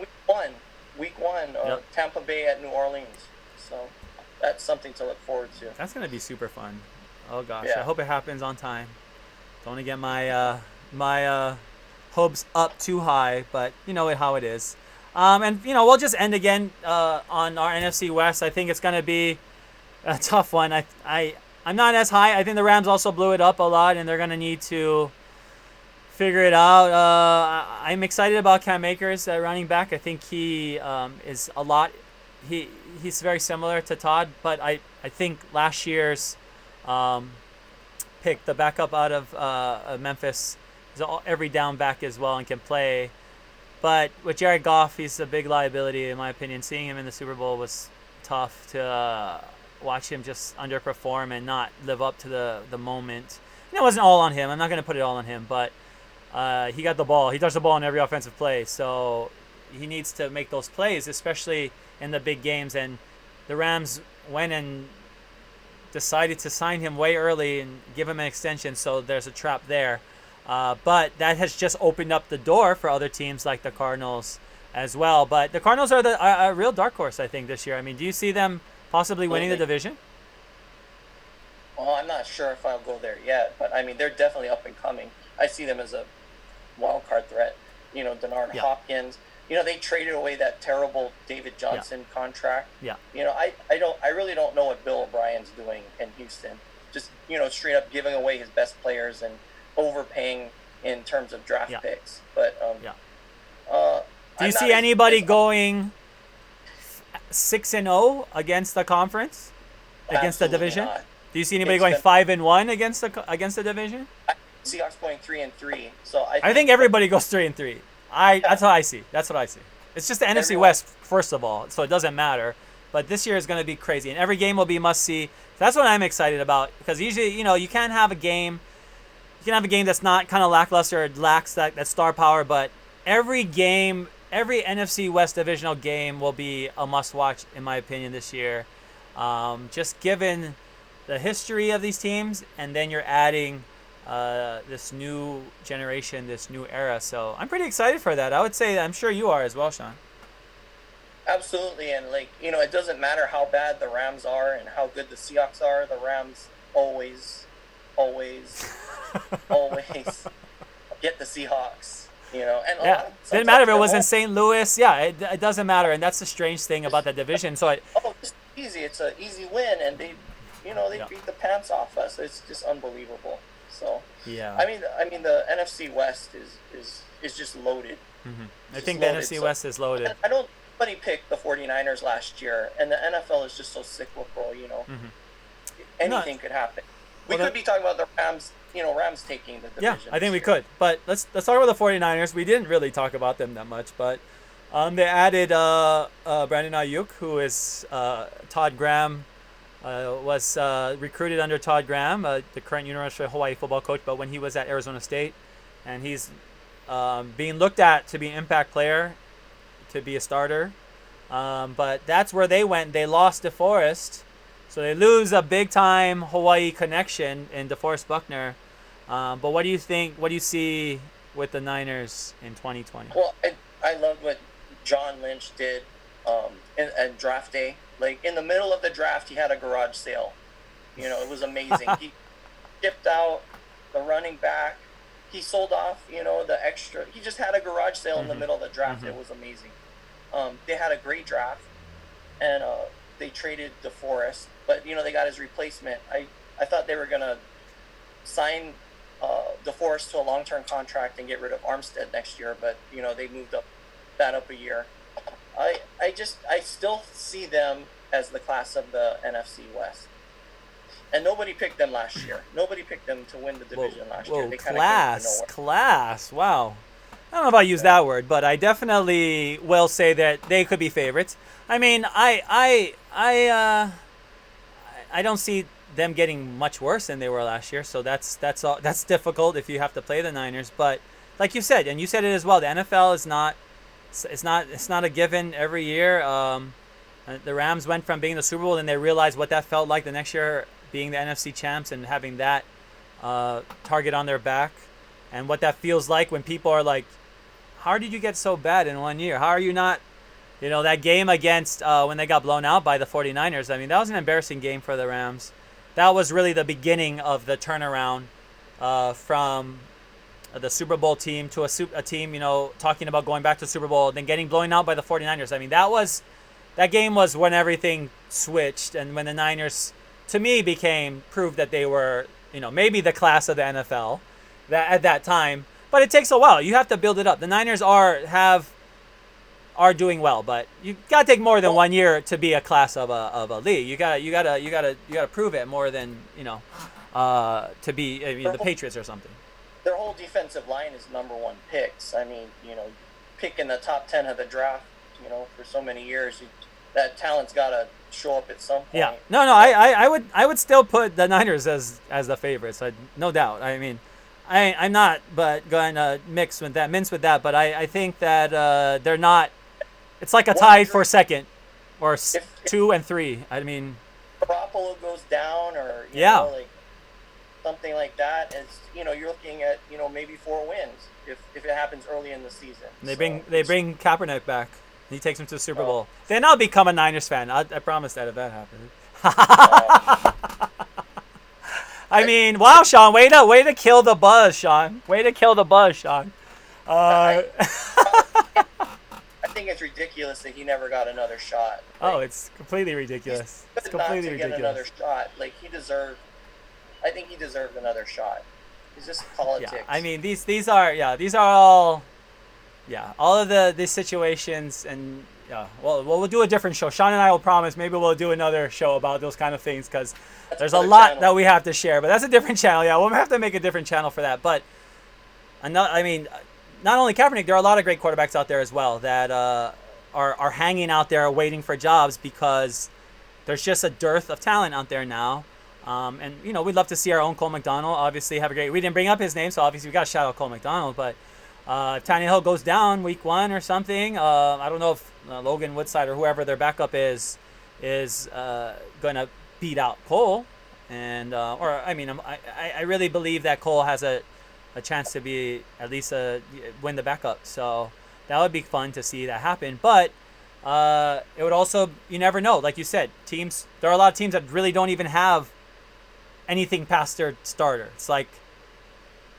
week one, Tampa Bay at New Orleans. So that's something to look forward to. That's going to be super fun. Oh, gosh. Yeah. I hope it happens on time. Don't want to get my hopes up too high, but you know how it is. And, we'll just end again on our NFC West. I think it's going to be a tough one. I'm not as high. I think the Rams also blew it up a lot, and they're going to need to figure it out. I'm excited about Cam Akers at running back. I think he is a lot. He's very similar to Todd, but I think last year's pick, the backup out of Memphis, is every down back as well and can play. But with Jared Goff, he's a big liability, in my opinion. Seeing him in the Super Bowl was tough to watch him just underperform and not live up to the moment. And it wasn't all on him. I'm not going to put it all on him, but he got the ball. He touched the ball in every offensive play, so he needs to make those plays, especially in the big games. And the Rams went and decided to sign him way early and give him an extension, so there's a trap there. But that has just opened up the door for other teams like the Cardinals as well. But the Cardinals are a real dark horse, I think, this year. I mean, do you see them possibly winning the division? Well, I'm not sure if I'll go there yet, but I mean, they're definitely up and coming. I see them as a wild card threat. Denard Hopkins. They traded away that terrible David Johnson contract. Yeah. I really don't know what Bill O'Brien's doing in Houston. Just straight up giving away his best players and overpaying in terms of draft picks. But do you see anybody going 6-0 against the conference, against the division? Not. Do you see anybody going 5-1 against the division? Seahawks going 3-3. So I think everybody goes 3-3. That's what I see. It's just the NFC West, first of all, so it doesn't matter. But this year is going to be crazy, and every game will be must see. That's what I'm excited about, because usually you can't have a game. You can have a game that's not kind of lackluster or lacks that star power, but every game, every NFC West divisional game will be a must-watch, in my opinion, this year. Just given the history of these teams, and then you're adding this new generation, this new era. So I'm pretty excited for that. I would say I'm sure you are as well, Sean. Absolutely, and it doesn't matter how bad the Rams are and how good the Seahawks are. The Rams always, always, always get the Seahawks. And yeah, didn't matter if it was in St. Louis. Yeah, it doesn't matter, and that's the strange thing about the division. So it's easy. It's an easy win, and they beat the pants off us. It's just unbelievable. So yeah, I mean the NFC West is just loaded. Mm-hmm. I think the NFC West is loaded. I don't. Nobody picked the 49ers last year, and the NFL is just so cyclical. Mm-hmm. Anything could happen. We could be talking about the Rams. Rams taking the division. Yeah, I think we could. But let's talk about the 49ers. We didn't really talk about them that much, but they added Brandon Ayuk, who is Todd Graham, was recruited under Todd Graham, the current University of Hawaii football coach, but when he was at Arizona State. And he's being looked at to be an impact player, to be a starter. But that's where they went. They lost DeForest. So they lose a big-time Hawaii connection in DeForest Buckner. But what do you think? What do you see with the Niners in 2020? Well, I love what John Lynch did in draft day. Like, in the middle of the draft, he had a garage sale. It was amazing. He shipped out the running back. He sold off, the extra. He just had a garage sale in the middle of the draft. Mm-hmm. It was amazing. They had a great draft, and they traded DeForest, but they got his replacement. I thought they were gonna sign DeForest to a long-term contract and get rid of Armstead next year, but they moved that up a year. I still see them as the class of the NFC West. And nobody picked them last year. Nobody picked them to win the division last year. They class. Wow. I don't know if I use that word, but I definitely will say that they could be favorites. I mean, I don't see them getting much worse than they were last year. So that's difficult if you have to play the Niners. But like you said, and you said it as well, the NFL is not a given every year. The Rams went from being the Super Bowl, and they realized what that felt like the next year, being the NFC champs and having that target on their back, and what that feels like when people are like, how did you get so bad in 1 year? How are you not, that game against when they got blown out by the 49ers. I mean, that was an embarrassing game for the Rams. That was really the beginning of the turnaround from the Super Bowl team to a team, talking about going back to the Super Bowl, then getting blown out by the 49ers. I mean, that game was when everything switched, and when the Niners, to me, proved that they were, maybe the class of the NFL at that time. But it takes a while. You have to build it up. The Niners are doing well, but you gotta take more than 1 year to be a class of a league. You gotta prove it more than to be the Patriots or something. Their whole defensive line is number one picks. I mean, pick in the top 10 of the draft. For so many years, that talent's gotta show up at some point. Yeah, no, I would still put the Niners as the favorites, no doubt. I mean, I'm not, but going to mince with that. But I think that they're not. It's like a tie for second, or if 2 and 3. I mean, Garoppolo goes down, or something like that. It's you're looking at maybe 4 wins if it happens early in the season. They bring Kaepernick back. He takes him to the Super Bowl. Then I'll become a Niners fan. I promise that if that happens. I mean, wow, Sean, way to kill the buzz, Sean. I think it's ridiculous that he never got another shot. It's completely ridiculous. It's completely ridiculous. Get another shot. I think he deserved another shot. It's just politics. Yeah, I mean, these are all of these situations, and we'll do a different show. Sean and I will promise maybe we'll do another show about those kind of things, because there's a lot that we have to share. But that's a different channel. Yeah, we'll have to make a different channel for that. But not only Kaepernick, there are a lot of great quarterbacks out there as well that are hanging out there waiting for jobs, because there's just a dearth of talent out there now. And we'd love to see our own Cole McDonald obviously have a great. We didn't bring up his name, so obviously we got to shout out Cole McDonald. But if Tannehill goes down week 1 or something, I don't know if Logan Woodside or whoever their backup is going to beat out Cole. and I really believe that Cole has a chance to be at least win the backup. So that would be fun to see that happen. But it would also, you never know. Like you said, there are a lot of teams that really don't even have anything past their starter. It's like,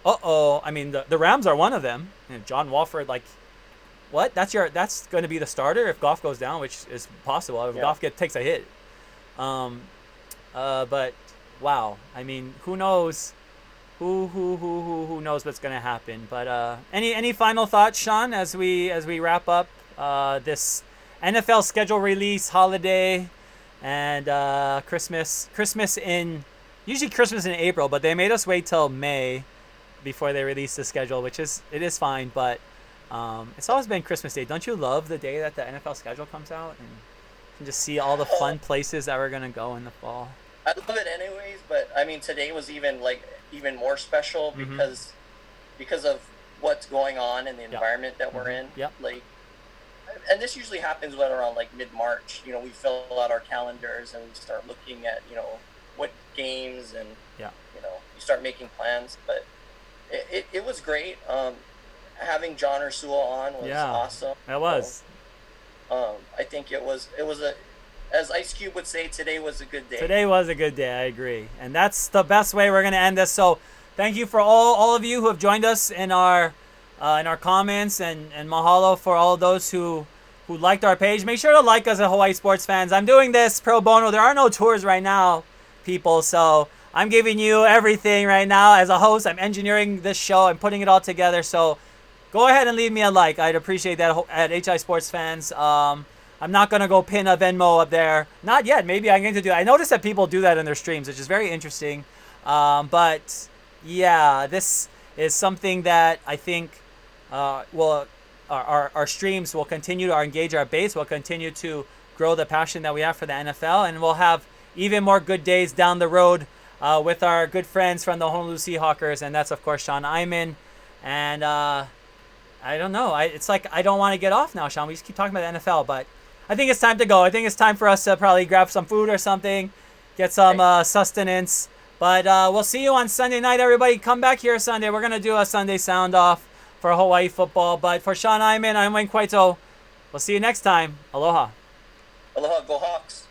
I mean, the Rams are one of them. John Walford, like, what? That's going to be the starter if Goff goes down, which is possible if Goff takes a hit. But wow, I mean, who knows? Who knows what's going to happen? But any final thoughts, Sean, as we wrap up this NFL schedule release holiday and Christmas usually Christmas in April, but they made us wait till May before they release the schedule, which is fine, but it's always been Christmas Day. Don't you love the day that the NFL schedule comes out and you can just see all the fun places that we're gonna go in the fall? I love it anyways, but I mean today was even more special because of what's going on in the environment that we're in. Yep. Like, and this usually happens around like mid-March. You know, we fill out our calendars and we start looking at what games and you start making plans. But it was great. Having John Ursua on was awesome. It was. So, I think it was as Ice Cube would say, today was a good day. Today was a good day. I agree, and that's the best way we're gonna end this. So, thank you for all of you who have joined us in our comments, and mahalo for all of those who liked our page. Make sure to like us at Hawaii Sports Fans. I'm doing this pro bono. There are no tours right now, people, so I'm giving you everything right now as a host. I'm engineering this show. I'm putting it all together. So go ahead and leave me a like. I'd appreciate that at HI Sports Fans. I'm not going to go pin a Venmo up there. Not yet. Maybe I'm going to do that. I noticed that people do that in their streams, which is very interesting. But yeah, this is something that I think our streams will continue to engage our base. We'll continue to grow the passion that we have for the NFL. And we'll have even more good days down the road with our good friends from the Honolulu Sea Hawkers. And that's, of course, Sean Eyman. And I don't know. It's like I don't want to get off now, Sean. We just keep talking about the NFL. But I think it's time to go. I think it's time for us to probably grab some food or something, get some sustenance. But we'll see you on Sunday night, everybody. Come back here Sunday. We're going to do a Sunday sound off for Hawaii football. But for Sean Eyman, I'm Wayne Cueto. We'll see you next time. Aloha. Aloha. Go Hawks.